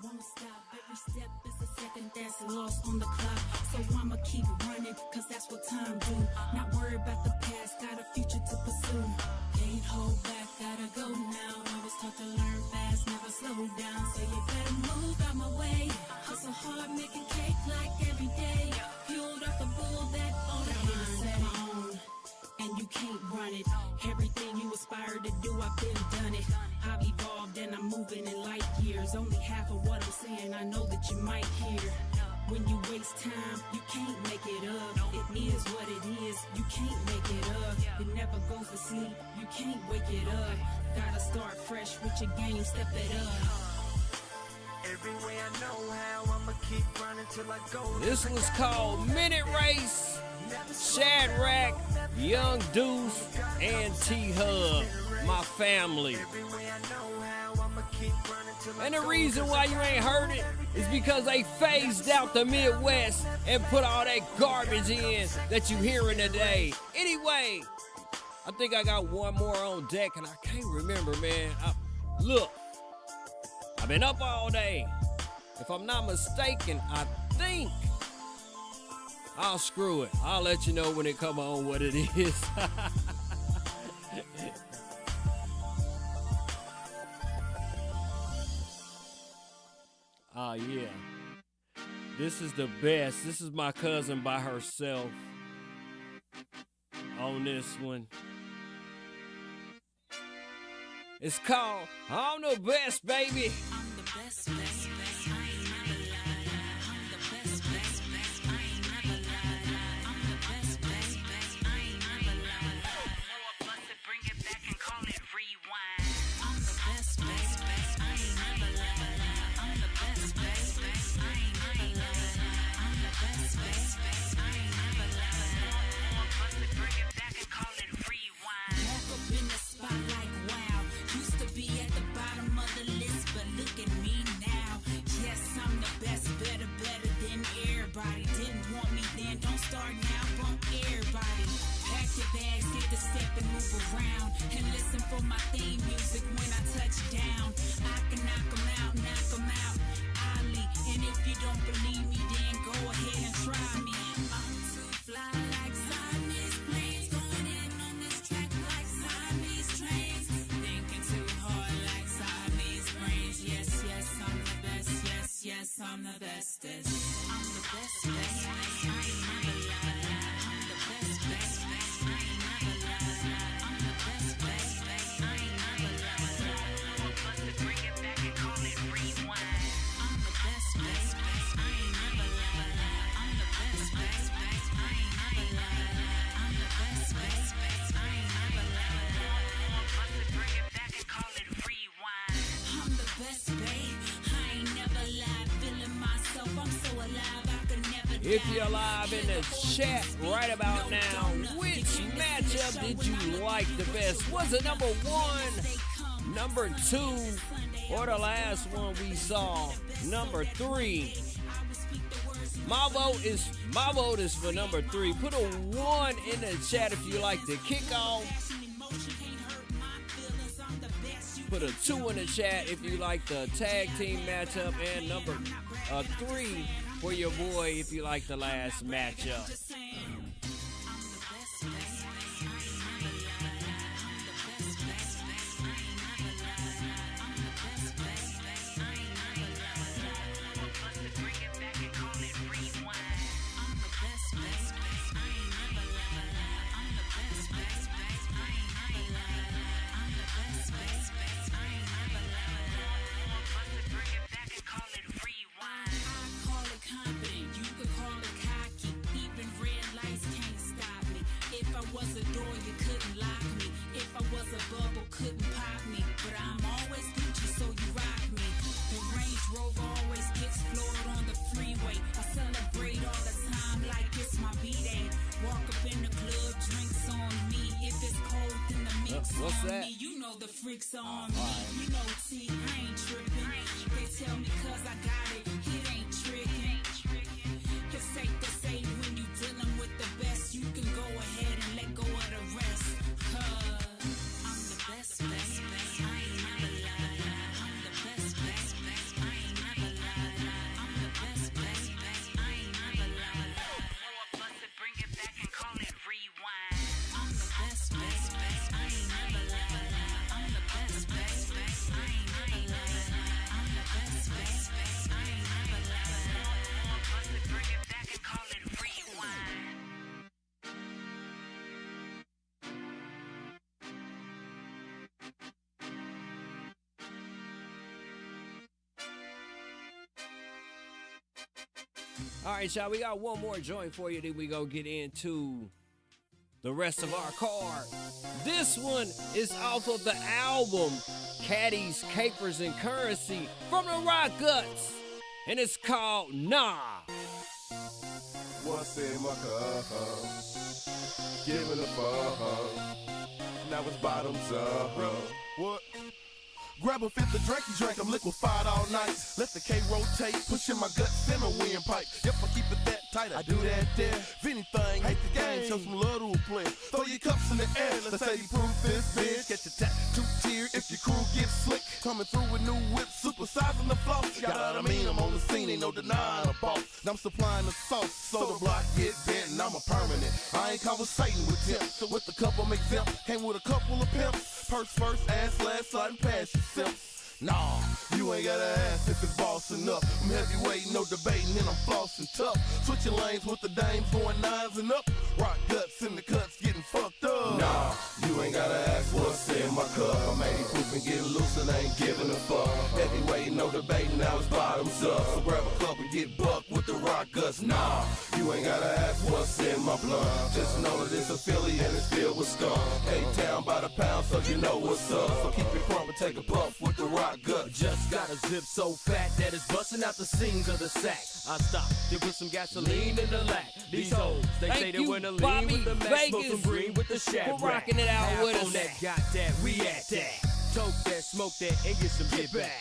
Won't stop, every step is a second that's lost on the clock. So I'ma keep running, cause that's what time do. Not worry about the past, got a future to pursue. Can't hold back, gotta go now. I was taught to learn fast, never slow down. So you better move out my way. Hustle hard, making cake like every day. Fueled up the bull that on my own. And you can't run it. Everything you aspire to do, I've been done it. I've evolved and I'm moving in light years. Only half of what I'm saying, I know that you might hear. When you waste time, you can't make it up. It is what it is, you can't make it up. It never goes to sleep, you can't wake it up. Gotta start fresh with your game, step it up. Every way I know how, I'ma keep running till I go. This was called Minute Race. Shadrack, Young Deuce, and T-Hub, my family. And the reason why you ain't heard it is because they phased out the Midwest and put all that garbage in that you hearing today. Anyway, I think I got one more on deck and I can't remember, man. Look, I've been up all day. If I'm not mistaken, I think I'll screw it. I'll let you know when it come on what it is. Oh, yeah. This is the best. This is my cousin by herself on this one. It's called I'm the Best, Baby. I'm the best, best, best. I ain't never lied. I'm the best, best, best. I ain't never lied. I'm the best, best, best. I ain't never lied. More busted, bring it back and call it rewind. I'm the best, best, best. I ain't never lied. I'm the best, best, best. I ain't never lied. I'm the best, best, best. I ain't never lied. More busted, bring it back and call it rewind. Walk up in the spot like wow. Used to be at the bottom of the list, but look at me now. Yes, I'm the best, better, better than everybody. Didn't want me then, don't start now, bump everybody. Pack your bags, get the step and move around. And listen for my theme music when I touch down. I can knock 'em out, Ali. And if you don't believe me, then go ahead and try me. I'm too fly like Siamese planes, going in on this track like Siamese trains. Thinking too hard like Siamese brains. Yes, yes, I'm the best. Yes, yes, I'm the bestest. I'm the best, best, best. I ain't never lied. I'm the best, best, best. I ain't never lied. I'm the best, best, best. I ain't never lied. More busted, bring it back and call it rewind. If you're live in the chat right about now, which matchup did you like the best? Was it number 1, number 2, or the last one we saw, number 3? My vote is for number 3. Put a 1 in the chat if you like the kickoff. Put a 2 in the chat if you like the tag team matchup, and number 3 for your boy if you like the last matchup. What's that? You know the freaks on me. You know T, I ain't tripping. They tell me cause I got it, it ain't tricking. It's safe to say when you dealing with the best, you can go ahead and let go of the rest. Cause I'm the best, I ain't never lied. I'm the best, I ain't never lied. I'm the best, I ain't never lied. More bust it, bring it back and call it rewind. I'm the best, I ain't never lied. I'm the best, I ain't never lied. I'm the best, I ain't never lied. More bust it, bring it back and call it rewind. All right, y'all, we got one more joint for you. Then we go get into the rest of our card. This one is off of the album Caddies, Capers, and Currency from the Rock Guts, and it's called Nah. What's in my cup? Giving a fuck. Now it's bottoms up. What? Grab a fifth of drink, you drank, I'm liquefied all night. Let the K rotate, pushing my guts in a windpipe. Yep, I keep it that tight, I do that there. If anything, hate the game, show some love to a player. Throw your cups in the air, let's say you prove this bitch. Get your tattoo tier if your crew gets slick. Coming through with new whips, supersizing the floss. Got what I mean, I'm on the scene, ain't no denying a boss. I'm supplying the sauce, so the block get bent and I'm a permanent. I ain't conversating with temps, so with a couple I'm exempt. Came with a couple of pimps. Purse first, ass last, sliding past yourself. Nah, you ain't gotta ask if it's bossing up. I'm heavyweight, no debating, and I'm flossing tough. Switching lanes with the dames, going 9s and up. Rock guts in the cuts, getting fucked up. Nah, you ain't gotta ask what's in my cup. I'm 80 proof and getting loose and ain't giving a fuck. Heavyweight, no debating, now it's bottoms up. So grab a cup and get bucked with the rock guts. Nah, you ain't gotta ask what's in my blood. Just know that it's a Philly and it's filled with scum. K-Town by the pound, so you know what's up. So keep it crumb and take a puff with the rock. Just got a zip so fat that it's busting out the seams of the sack. I stopped to put some gasoline in the lack. These hoes, they say they wanna lean with the Mac, smoke some green with the Shack. We're rocking it out with us. On that, got that, we at that. Toke that, smoke that, and get some get back.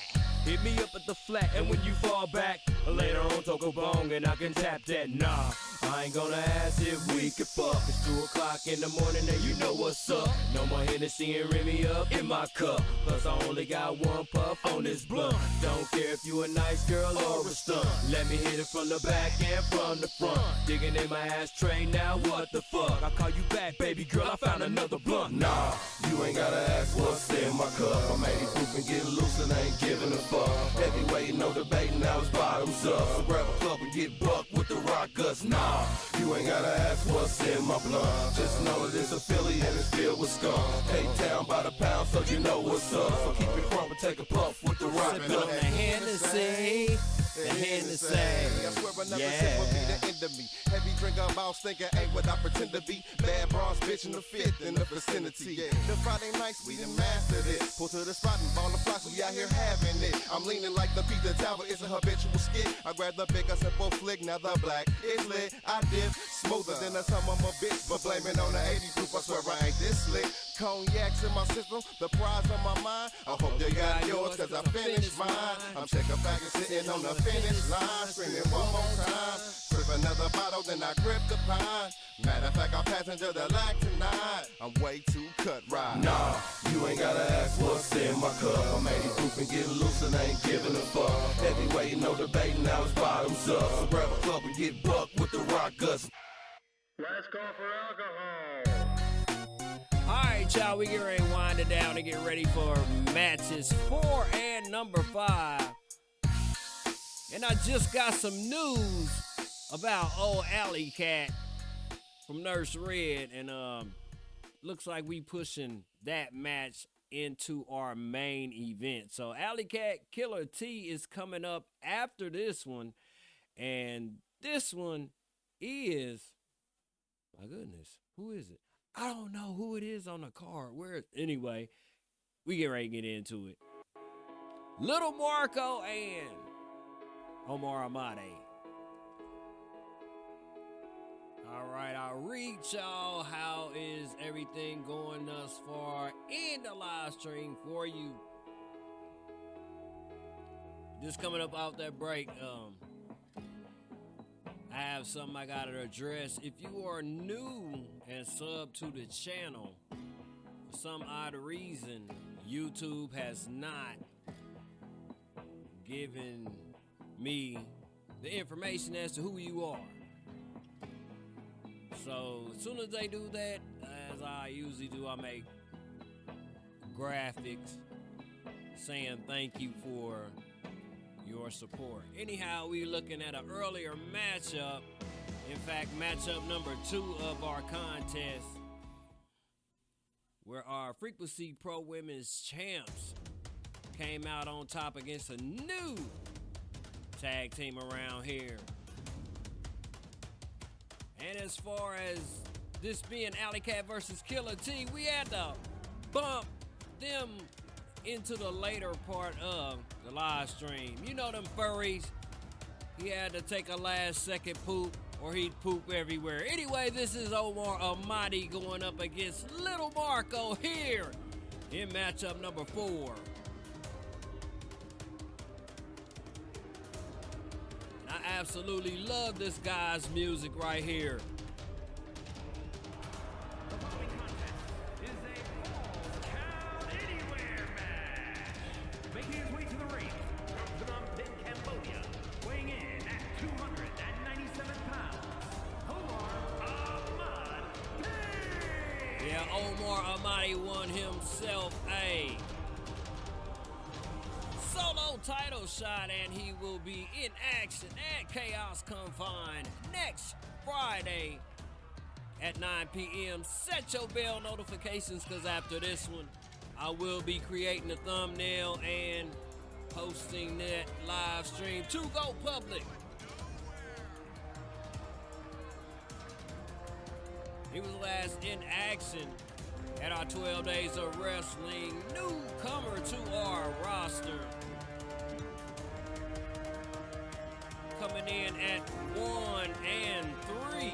Hit me up at the flat, and when you fall back, later on, toke a bong, and I can tap that. Nah, I ain't gonna ask if we can fuck. It's 2 o'clock in the morning, and you know what's up. No more Hennessy and Remy up in my cup. Plus, I only got 1 puff on this blunt. Don't care if you a nice girl or a stunt. Let me hit it from the back and from the front. Digging in my ashtray, now what the fuck? I call you back, baby girl, I found another blunt. Nah, you ain't gotta ask what's in my cup. I'm 80 proof and getting loose and ain't giving a fuck. Heavyweight, no debating, now it's bottoms up. So grab a cup and get bucked with the rock guts. Nah, you ain't gotta ask what's in my blood. Just know that it's a Philly and it's filled with scum. K-Town by the pound, so you know what's up. So keep it crumb and take a puff with the rock guts. The Hennessy, the Hennessy. I swear another sip will be the end of me. Heavy String of balls thinking ain't what I pretend to be. Bad bronze bitch in the fifth in the vicinity. Yeah. The Friday nights we done mastered it. Pull to the spot and ball the flocks, we out here having it. I'm leaning like the Peter Talbot, it's a habitual skit. I grab the big, I simple flick, now the black is lit. I dip smoother than the sum of my bitch, but blame it on the 80 proof. I swear I ain't this slick. Cognacs in my system, the prize on my mind. I hope you got yours, cause I finished mine. I'm checking back and sitting on the finish line, screaming one more time. Grip another bottle, then I grip the pine. Matter of fact, I'll passenger the lack tonight. I'm way too cut right. Nah, you ain't gotta ask what's in my cup. I'm 80 proof and get loose and ain't giving a fuck. Heavyweight, no debating, now it's bottoms up. So grab a club and get bucked with the rock guts. Last call for alcohol. Alright, y'all, we get ready to wind it down and get ready for matches 4 and number 5. And I just got some news about old Alley Cat from Nurse Red, and looks like we pushing that match into our main event. So Alley Cat Killer T is coming up after this one, and this one is, my goodness, who is it? I don't know who it is on the card. Anyway, we get ready to get into it. Little Marco and Omar Amadi. All right, I'll read y'all how is everything going thus far in the live stream for you. Just coming up out that break, I have something I gotta address. If you are new and sub to the channel, for some odd reason, YouTube has not given me the information as to who you are. So as soon as they do that, as I usually do, I make graphics saying thank you for your support. Anyhow, we're looking at an earlier matchup. In fact, matchup number 2 of our contest, where our Frequency Pro Women's champs came out on top against a new tag team around here. And as far as this being Alley Cat versus Killer T, we had to bump them into the later part of the live stream. You know them furries. He had to take a last second poop or he'd poop everywhere. Anyway, this is Omar Amadi going up against Little Marco here in matchup number 4. And I absolutely love this guy's music right here. Making his way to the ring from Phnom Penh, Cambodia, weighing in at 297 pounds, Omar Amadi. Yeah, Omar Amadi won himself a solo title shot, and he will be in action at Chaos Confined next Friday at 9 p.m. Set your bell notifications, because after this one, I will be creating a thumbnail and posting that live stream to go public. He was last in action at our 12 Days of Wrestling newcomer to our roster. Coming in at 1 and 3.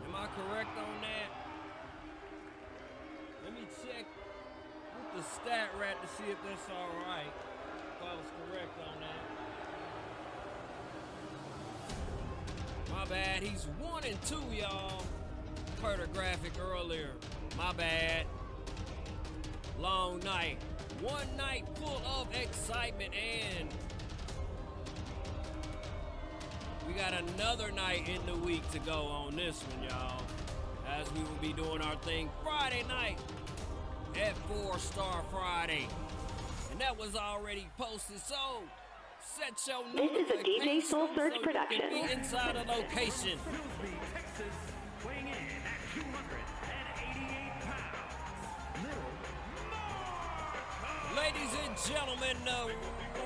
Am I correct on that? Let me check the stat rat to see if that's all right. If I was correct on that. My bad. He's 1 and 2, y'all. Heard a graphic earlier. My bad. Long night. One night full of excitement, and we got another night in the week to go on this one, y'all. As we will be doing our thing Friday night at 4 Star Friday. And that was already posted, so set your This is a DJ Soul Search production. Be inside a location. Hillsby, Texas, weighing in at 288 pounds, Little Marco. Ladies and gentlemen, the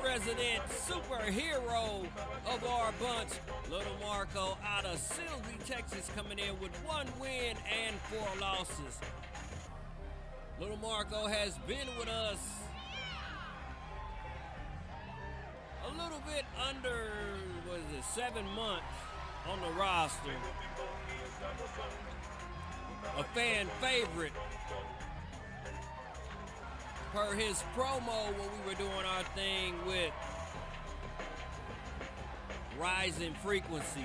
resident superhero of our bunch, Little Marco out of Silsbee, Texas, coming in with 1 win and 4 losses. Little Marco has been with us a little bit under, 7 months on the roster. A fan favorite. Per his promo when we were doing our thing with Rising Frequencies.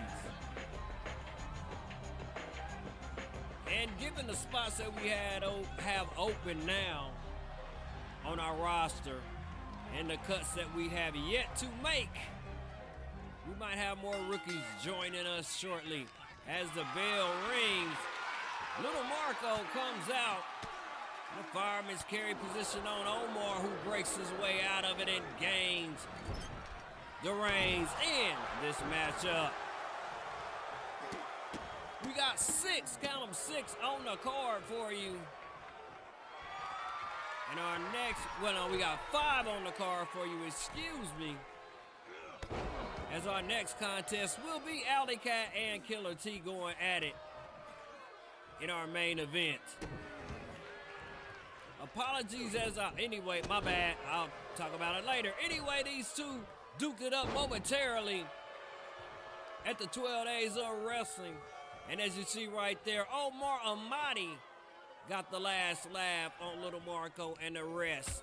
And given the spots that we have open now on our roster and the cuts that we have yet to make, we might have more rookies joining us shortly. As the bell rings, Little Marco comes out. The fireman's carry position on Omar, who breaks his way out of it and gains the reins in this matchup. We got 6, count them 6, on the card for you. And our next, we got 5 on the card for you, excuse me. As our next contest will be Alley Cat and Killer T going at it in our main event. Apologies anyway, my bad. I'll talk about it later. Anyway, these two duked it up momentarily at the 12 Days of Wrestling. And as you see right there, Omar Amadi got the last laugh on Little Marco and the rest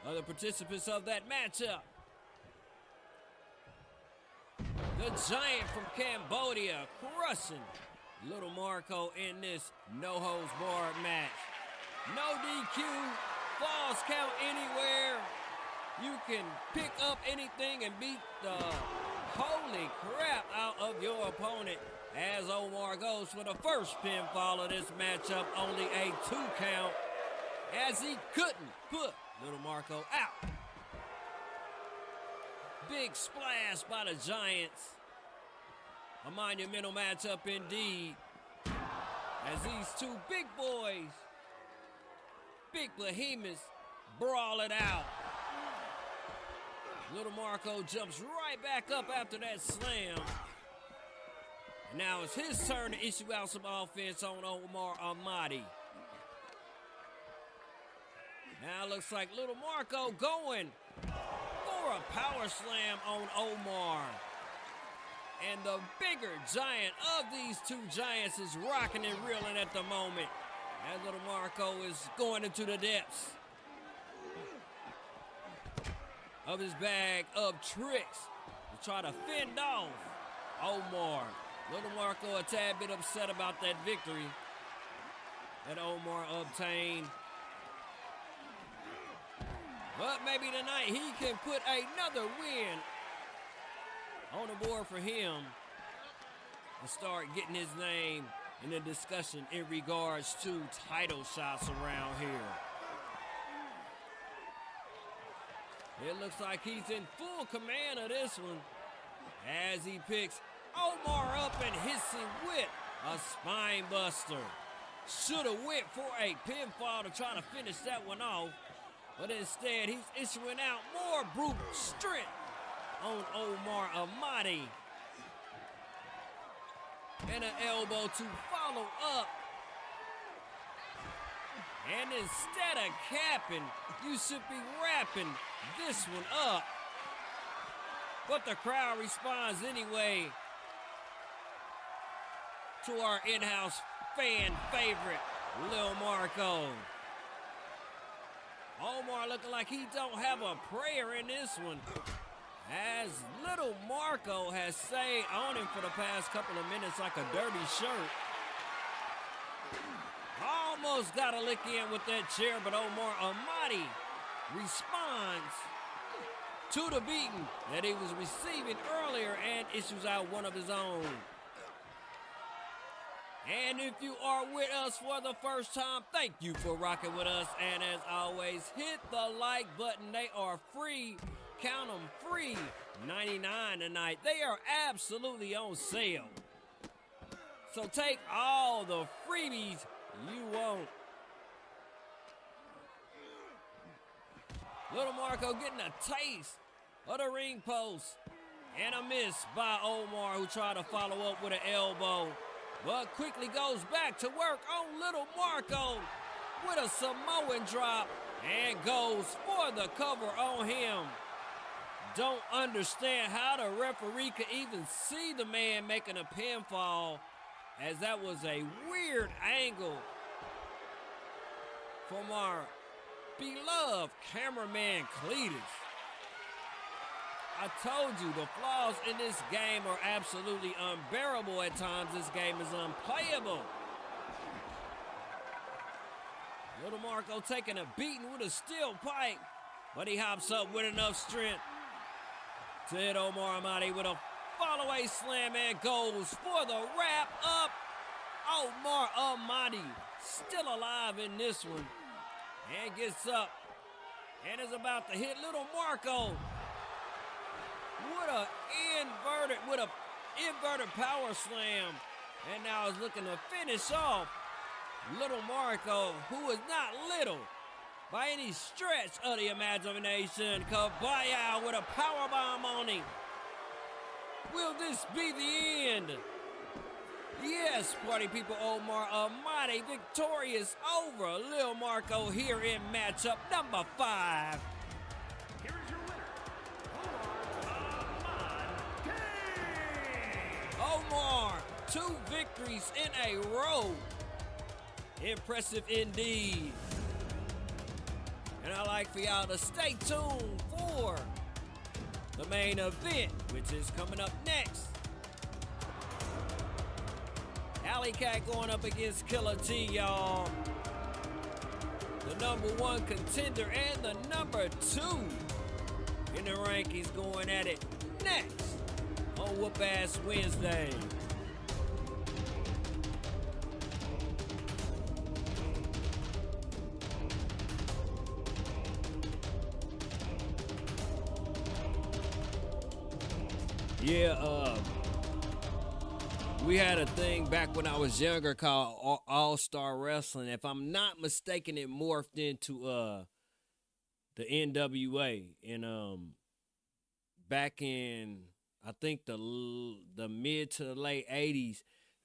of the participants of that matchup. The Giant from Cambodia crushing Little Marco in this no-holds-barred match. No DQ, falls count anywhere. You can pick up anything and beat the holy crap out of your opponent as Omar goes for the first pinfall of this matchup, only a 2 count, as he couldn't put Little Marco out. Big splash by the Giants. A monumental matchup indeed, as these two big boys, big behemoths, brawl it out. Little Marco jumps right back up after that slam. And now it's his turn to issue out some offense on Omar Amadi. Now it looks like Little Marco going for a power slam on Omar. And the bigger giant of these two giants is rocking and reeling at the moment, as Little Marco is going into the depths of his bag of tricks to try to fend off Omar. Little Marco a tad bit upset about that victory that Omar obtained. But maybe tonight he can put another win on the board for him and start getting his name in the discussion in regards to title shots around here. It looks like he's in full command of this one as he picks Omar up and hits him with a spine buster. Should have went for a pinfall to try to finish that one off, but instead he's issuing out more brute strength on Omar Amadi. And an elbow to follow up. And instead of capping, you should be wrapping this one up. But the crowd responds anyway to our in-house fan favorite, Lil Marco. Omar looking like he don't have a prayer in this one, as Little Marco has stayed on him for the past couple of minutes like a dirty shirt. Almost got a lick in with that chair, but Omar Amadi responds to the beating that he was receiving earlier and issues out one of his own. And if you are with us for the first time, thank you for rocking with us. And as always, hit the like button. They are free. Count them free. $99 tonight. They are absolutely on sale. So take all the freebies you want. Little Marco getting a taste of the ring post. And a miss by Omar, who tried to follow up with an elbow, but quickly goes back to work on Little Marco with a Samoan drop and goes for the cover on him. Don't understand how the referee could even see the man making a pinfall, as that was a weird angle from our beloved cameraman Cletus. I told you, the flaws in this game are absolutely unbearable at times. This game is unplayable. Little Marco taking a beating with a steel pipe, but he hops up with enough strength to hit Omar Amadi with a follow-away slam and goes for the wrap up. Omar Amadi still alive in this one and gets up and is about to hit Little Marco with a inverted power slam, and now is looking to finish off Little Marco, who is not little by any stretch of the imagination. Cabaya with a powerbomb on him. Will this be the end? Yes, party people, Omar Amadi victorious over Lil Marco here in matchup number 5. Here is your winner, Omar, 2 victories in a row. Impressive indeed. And I'd like for y'all to stay tuned for the main event, which is coming up next. Alley Cat going up against Killer T, y'all. The number 1 contender and the number 2 in the rankings going at it next on Whoop Ass Wednesday. Yeah, we had a thing back when I was younger called All-Star Wrestling. If I'm not mistaken, it morphed into the NWA. And back in, I think the mid to the late 80s,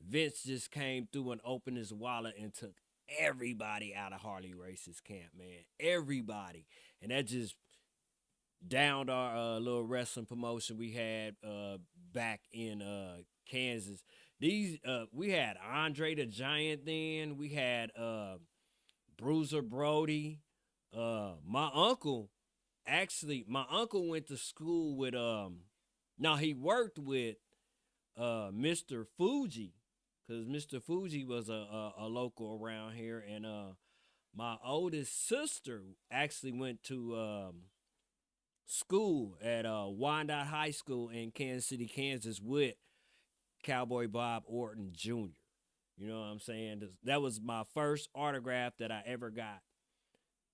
Vince just came through and opened his wallet and took everybody out of Harley Race's camp, man. Everybody. And that just downed our little wrestling promotion we had back in Kansas. We had Andre the Giant then. We had Bruiser Brody. My uncle went to school with he worked with Mr. Fuji, because Mr. Fuji was a local around here, and my oldest sister actually went to school at Wyandotte High School in Kansas City, Kansas with Cowboy Bob Orton Jr. You know what I'm saying? That was my first autograph that I ever got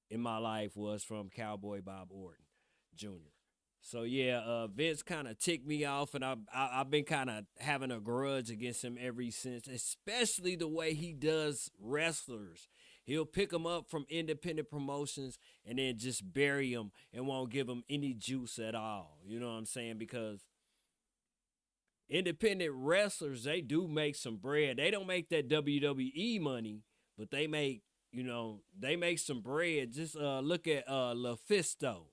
in my life, was from Cowboy Bob Orton Jr. So yeah, Vince kind of ticked me off, and I've been kind of having a grudge against him ever since, especially the way he does wrestlers. He'll pick them up from independent promotions and then just bury them and won't give them any juice at all. You know what I'm saying? Because independent wrestlers, they do make some bread. They don't make that WWE money, but they make some bread. Just look at LaFisto.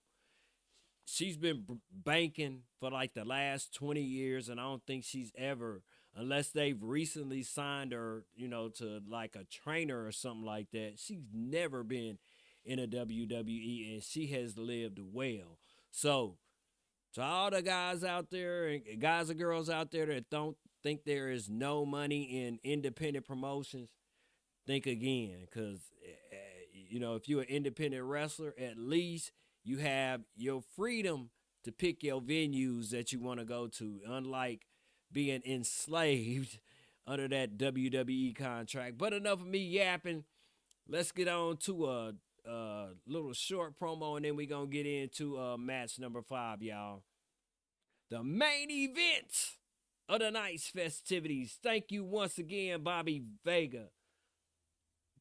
She's been banking for like the last 20 years, and I don't think she's ever, unless they've recently signed her, to like a trainer or something like that, she's never been in a WWE, and she has lived well. So, to all the guys out there, and guys and girls out there that don't think there is no money in independent promotions, think again, because, if you're an independent wrestler, at least you have your freedom to pick your venues that you want to go to, unlike being enslaved under that WWE contract. But enough of me yapping. Let's get on to a little short promo, and then we're going to get into match number 5, y'all. The main event of the night's festivities. Thank you once again, Bobby Vega.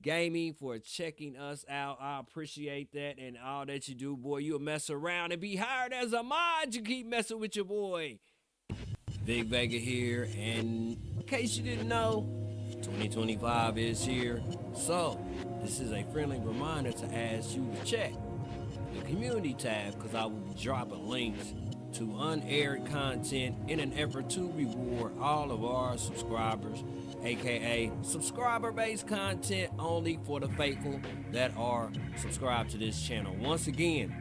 Gaming for checking us out. I appreciate that and all that you do, boy. You'll mess around and be hired as a mod. You keep messing with your boy. Vic Vega here, and in case you didn't know, 2025 is here. So, this is a friendly reminder to ask you to check the community tab, because I will be dropping links to unaired content in an effort to reward all of our subscribers, aka subscriber-based content only for the faithful that are subscribed to this channel. Once again,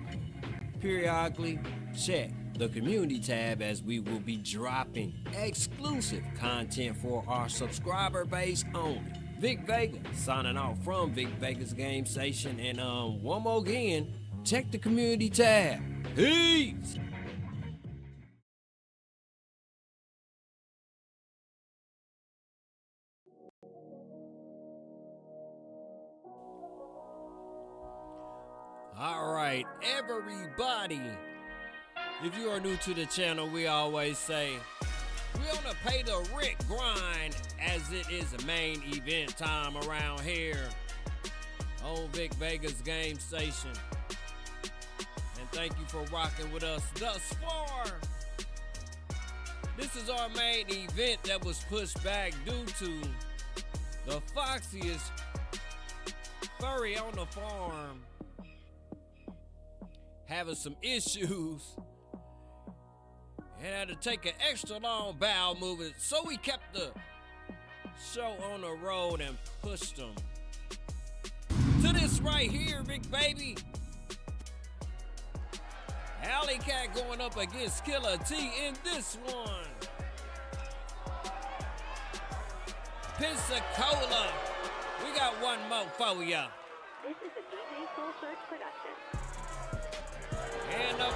periodically check the community tab, as we will be dropping exclusive content for our subscriber base only. Vic Vega signing off from Vic Vega's Game Station, and one more again, check the community tab. Peace. All right, everybody. If you are new to the channel, we always say we on the pay the rent grind, as it is a main event time around here on Vic Vega's Game Station. And thank you for rocking with us thus far. This is our main event that was pushed back due to the foxiest furry on the farm having some issues and had to take an extra long bowel movement, so we kept the show on the road and pushed them to this right here, big baby. Alley Cat going up against Killer T in this one. Pensacola, we got one more for ya. This is a DJ Soul Search production. And the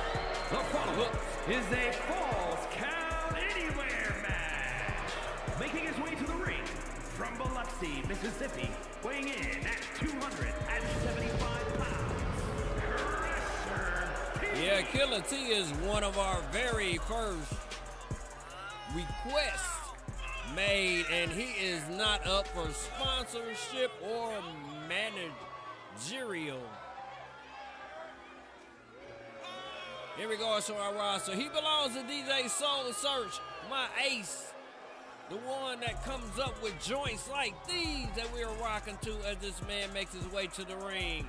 follow-up is a Falls Count Anywhere match. Making his way to the ring from Biloxi, Mississippi, weighing in at 275 pounds, Crusher T. Yeah, Killer T is one of our very first requests made, and he is not up for sponsorship or managerial in regards to our roster. He belongs to DJ Soul Search, my ace, the one that comes up with joints like these that we are rocking to as this man makes his way to the ring.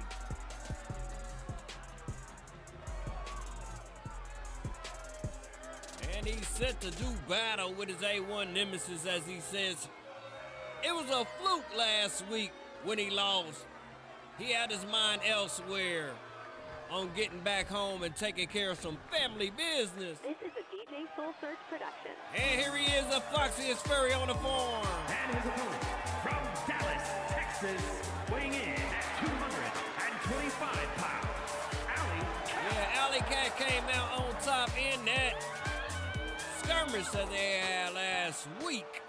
And he's set to do battle with his A1 nemesis, as he says. It was a fluke last week when he lost. He had his mind elsewhere on getting back home and taking care of some family business. This is a DJ Soul Search production. And here he is, the foxiest furry on the farm. And his opponent from Dallas, Texas, weighing in at 225 pounds, Alley Cat. Yeah, Alley Cat came out on top in that skirmish that they had last week.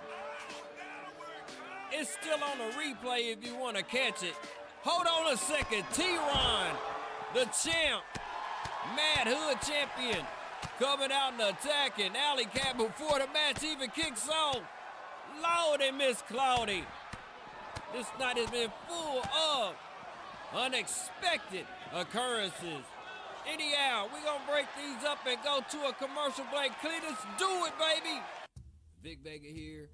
It's still on the replay if you want to catch it. Hold on a second, T-Ron, the champ, Mad Hood champion, coming out and attacking Alley Cat before the match even kicks off. Lord and Miss Cloudy. This night has been full of unexpected occurrences. Anyhow, we're going to break these up and go to a commercial break. Cletus, do it, baby. Vic Vega here,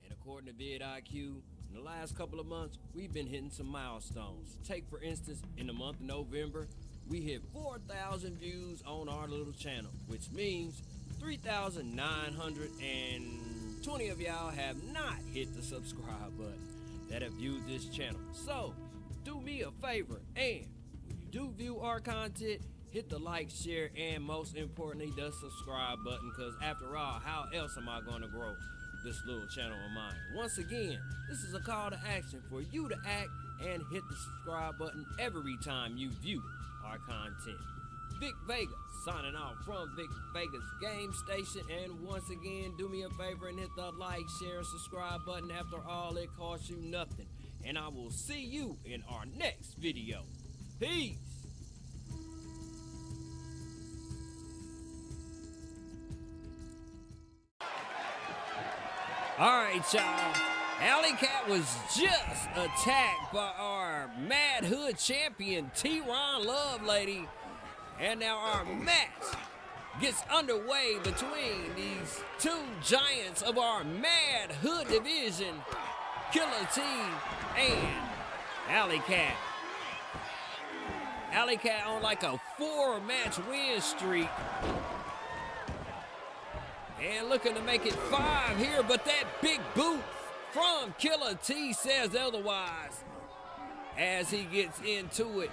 and according to vidIQ, in the last couple of months, we've been hitting some milestones. Take, for instance, in the month of November, we hit 4,000 views on our little channel, which means 3,920 of y'all have not hit the subscribe button that have viewed this channel. So, do me a favor, and when you do view our content, hit the like, share, and most importantly, the subscribe button, because after all, how else am I going to grow this little channel of mine? Once again, this is a call to action for you to act and hit the subscribe button every time you view our content. Vic Vega signing off from Vic Vega's Game Station, and once again, do me a favor and hit the like, share, subscribe button. After all, it costs you nothing, and I will see you in our next video. Peace. All right, y'all. Alley Cat was just attacked by our Mad Hood champion, T-Ron Lovelady. And now our match gets underway between these two giants of our Mad Hood division, Killer T and Alley Cat. Alley Cat on like a 4-match win streak. And looking to make it 5 here, but that big boot from Killer T says otherwise as he gets into it.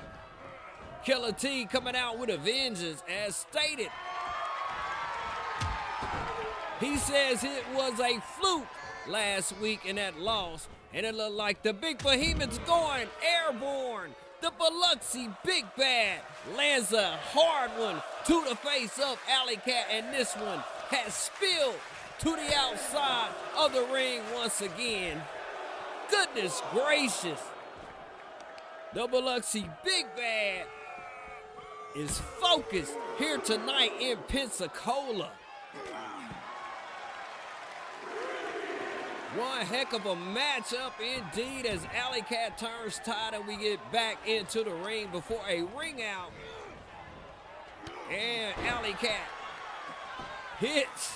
Killer T coming out with a vengeance as stated. He says it was a fluke last week in that loss, and it looked like the big behemoth's going airborne. The Biloxi Big Bad lands a hard one to the face of Alley Cat, and this one has spilled to the outside of the ring once again. Goodness gracious. The Biloxi Big Bad is focused here tonight in Pensacola. One heck of a matchup indeed as Alley Cat turns tide and we get back into the ring before a ring out. And Alley Cat hits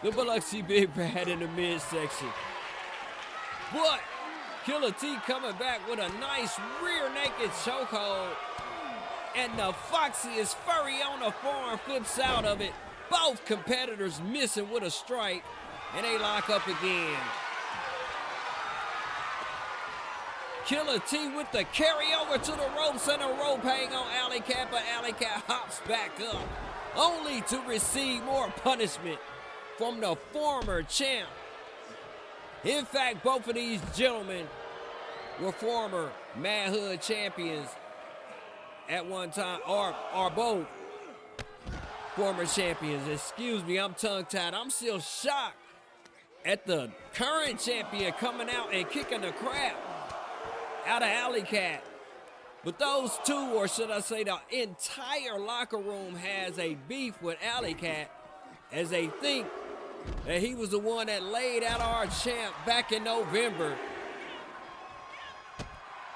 the Biloxi Big Bad in the midsection. But Killer T coming back with a nice rear naked chokehold. And the Foxiest Furry on the forearm flips out of it. Both competitors missing with a strike. And they lock up again. Killer T with the carryover to the ropes and a rope hang on Alley Cat, but Alley Cat hops back up, only to receive more punishment from the former champ. In fact, both of these gentlemen were former Mad Hood champions at one time, or are both former champions. Excuse me, I'm tongue-tied. I'm still shocked at the current champion coming out and kicking the crap out of Alley Cat. But those two, or should I say the entire locker room, has a beef with Alley Cat as they think that he was the one that laid out our champ back in November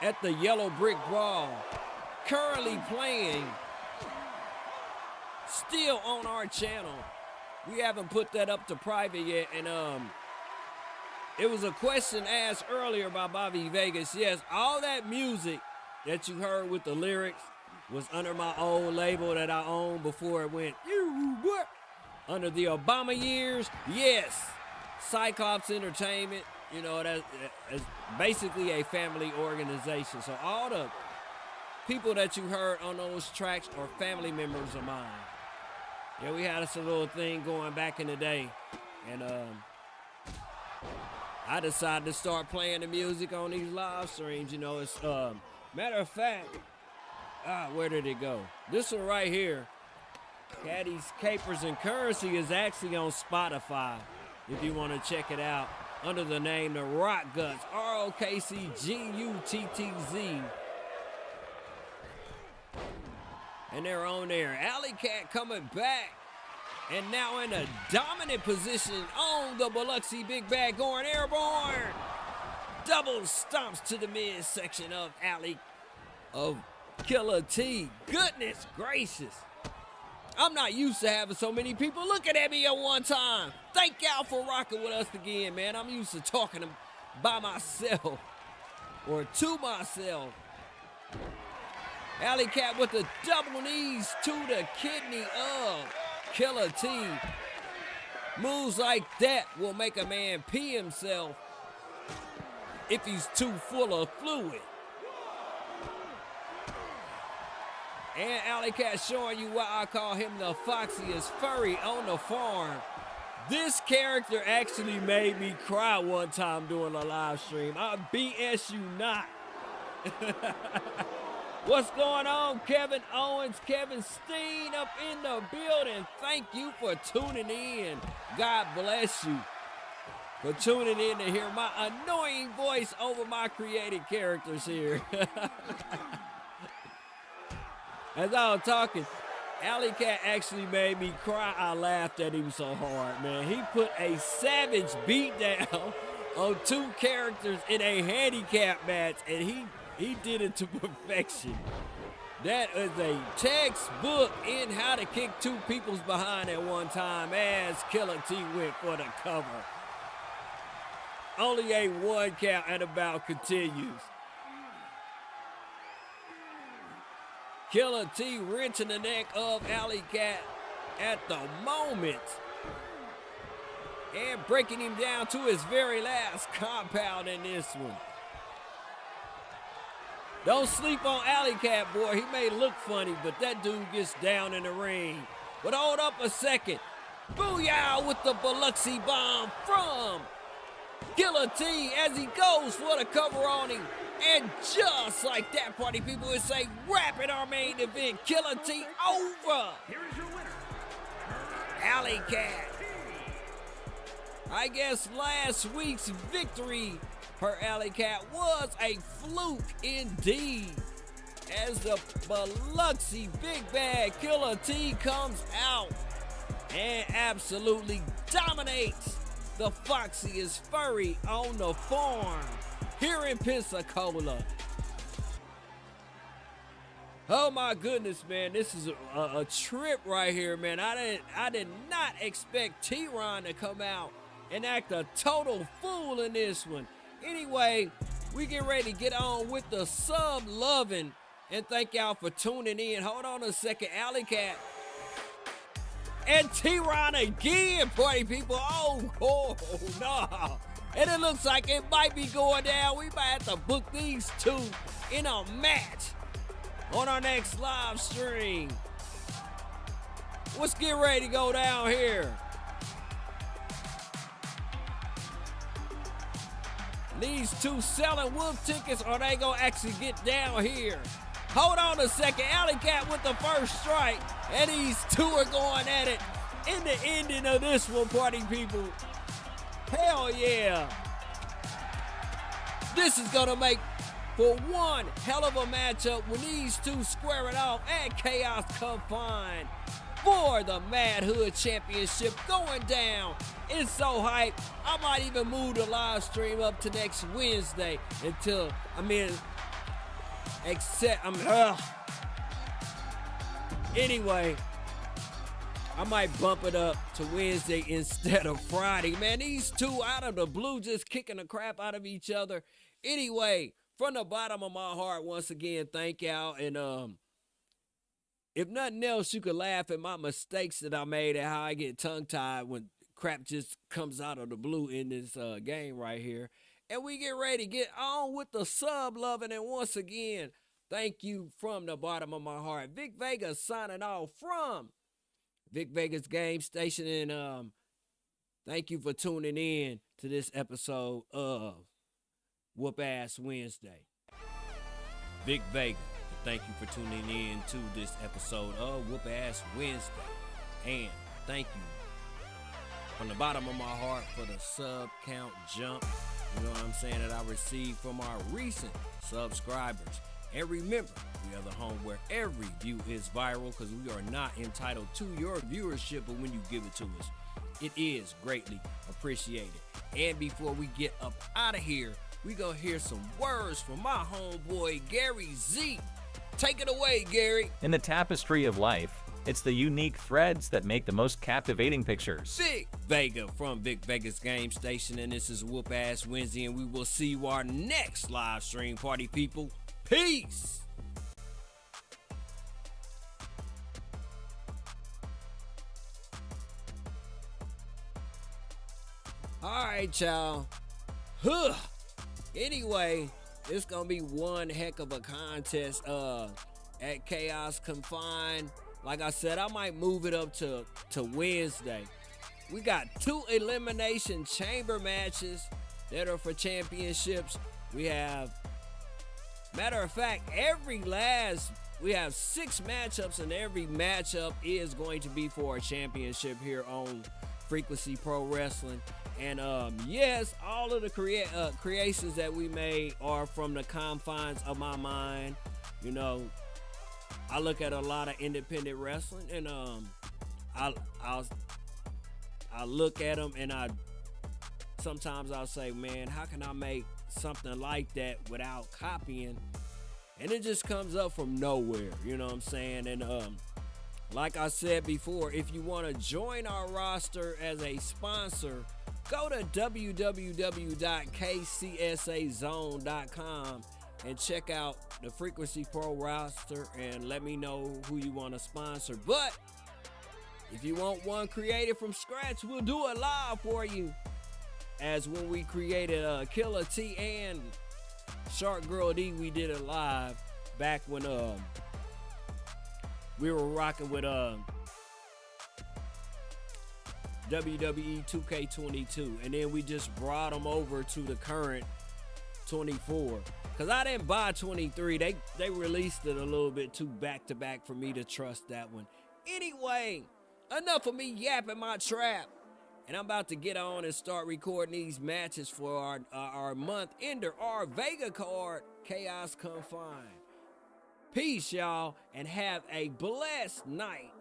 at the Yellow Brick Brawl. Currently playing still on our channel. We haven't put that up to private yet, and it was a question asked earlier by Bobby Vegas. Yes, all that music that you heard with the lyrics was under my old label that I owned before it went under the Obama years. Yes, Cyclops Entertainment, you know, that's basically a family organization. So all the people that you heard on those tracks are family members of mine. Yeah, we had us a little thing going back in the day, and I decided to start playing the music on these live streams. You know, it's matter of fact, where did it go? This one right here, Caddies, Capers, and Currency, is actually on Spotify if you want to check it out under the name The Rock Guts, ROKCGUTTZ. And they're on there. Alley Cat coming back. And now in a dominant position on the Biloxi Big Bad, going airborne. Double stomps to the midsection of Killer T. Goodness gracious. I'm not used to having so many people looking at me at one time. Thank y'all for rocking with us again, man. I'm used to talking by myself or to myself. Alley Cat with the double knees to the kidney of Killer T. Moves like that will make a man pee himself if he's too full of fluid. And Alley Cat showing you why I call him the Foxiest Furry on the farm. This character actually made me cry one time during a live stream. I BS you not. What's going on, Kevin Owens, Kevin Steen up in the building. Thank you for tuning in. God bless you for tuning in to hear my annoying voice over my created characters here. As I was talking, Alley Cat actually made me cry. I laughed at him so hard, man. He put a savage beat down on 2 characters in a handicap match, and he did it to perfection. That is a textbook in how to kick 2 people's behind at one time as Killer T went for the cover. Only a 1 count, and the bout continues. Killer T wrenching the neck of Alley Cat at the moment and breaking him down to his very last compound in this one. Don't sleep on Alley Cat, boy. He may look funny, but that dude gets down in the ring. But hold up a second. Booyah with the Biloxi bomb from Killer T as he goes for the cover on him. And just like that, party people, it's a wrap in our main event. Killer T over. Here is your winner, Alley Cat. I guess last week's victory for Alley Cat was a fluke indeed, as the Biloxi Big Bad Killer T comes out and absolutely dominates the foxiest furry on the farm here in Pensacola. Oh my goodness, man, this is a trip right here, man. I did not expect T-Ron to come out and act a total fool in this one. Anyway, we get ready to get on with the sub-loving, and thank y'all for tuning in. Hold on a second, Alley Cat. And T-Ron again, party people. Oh, no. And it looks like it might be going down. We might have to book these 2 in a match on our next live stream. Let's get ready to go down here. These 2 selling wolf tickets, or they gonna actually get down here? Hold on a second. Alley Cat with the first strike, and these 2 are going at it in the ending of this one, party people. Hell yeah. This is gonna make for one hell of a matchup when these 2 square it off at Chaos Confined for the Mad Hood Championship going down. It's so hype, I might even move the live stream up to next Wednesday until, Anyway, I might bump it up to Wednesday instead of Friday. Man, these 2 out of the blue just kicking the crap out of each other. Anyway, from the bottom of my heart, once again, thank y'all. And if nothing else, you could laugh at my mistakes that I made and how I get tongue-tied when crap just comes out of the blue in this game right here. And we get ready to get on with the sub-loving. And once again, thank you from the bottom of my heart. Vic Vega signing off from Vic Vegas Game Station. And thank you for tuning in to this episode of Whoop Ass Wednesday. Vic Vega. Thank you for tuning in to this episode of Whoop Ass Wednesday. And thank you from the bottom of my heart for the sub count jump, you know what I'm saying, that I received from our recent subscribers. And remember, we are the home where every view is viral, because we are not entitled to your viewership, but when you give it to us, it is greatly appreciated. And before we get up out of here, we gonna hear some words from my homeboy Gary Z. Take it away, Gary. In the tapestry of life, it's the unique threads that make the most captivating pictures. Vic Vega from Vic Vegas Game Station, and this is Whoop Ass Wednesday, and we will see you our next live stream, party people. Peace. All right, y'all. Anyway, it's gonna be one heck of a contest at Chaos Confined. Like I said, I might move it up to Wednesday. We got 2 elimination chamber matches that are for championships. We have, matter of fact, we have 6 matchups, and every matchup is going to be for a championship here on Frequency Pro Wrestling. And yes, all of the creations that we made are from the confines of my mind. You know, I look at a lot of independent wrestling, and I look at them and I sometimes I'll say, man, how can I make something like that without copying? And it just comes up from nowhere, you know what I'm saying? And like I said before, if you want to join our roster as a sponsor, go to www.kcsazone.com and check out the Frequency Pro roster and let me know who you want to sponsor. But if you want one created from scratch, we'll do it live for you. As when we created Killer T and Shark Girl D, we did it live back when we were rocking with WWE 2K22, and then we just brought them over to the current 24. Cause I didn't buy 23. They released it a little bit too back to back for me to trust that one. Anyway, enough of me yapping my trap. And I'm about to get on and start recording these matches for our month ender, our Vega card, Chaos Confined. Peace, y'all, and have a blessed night.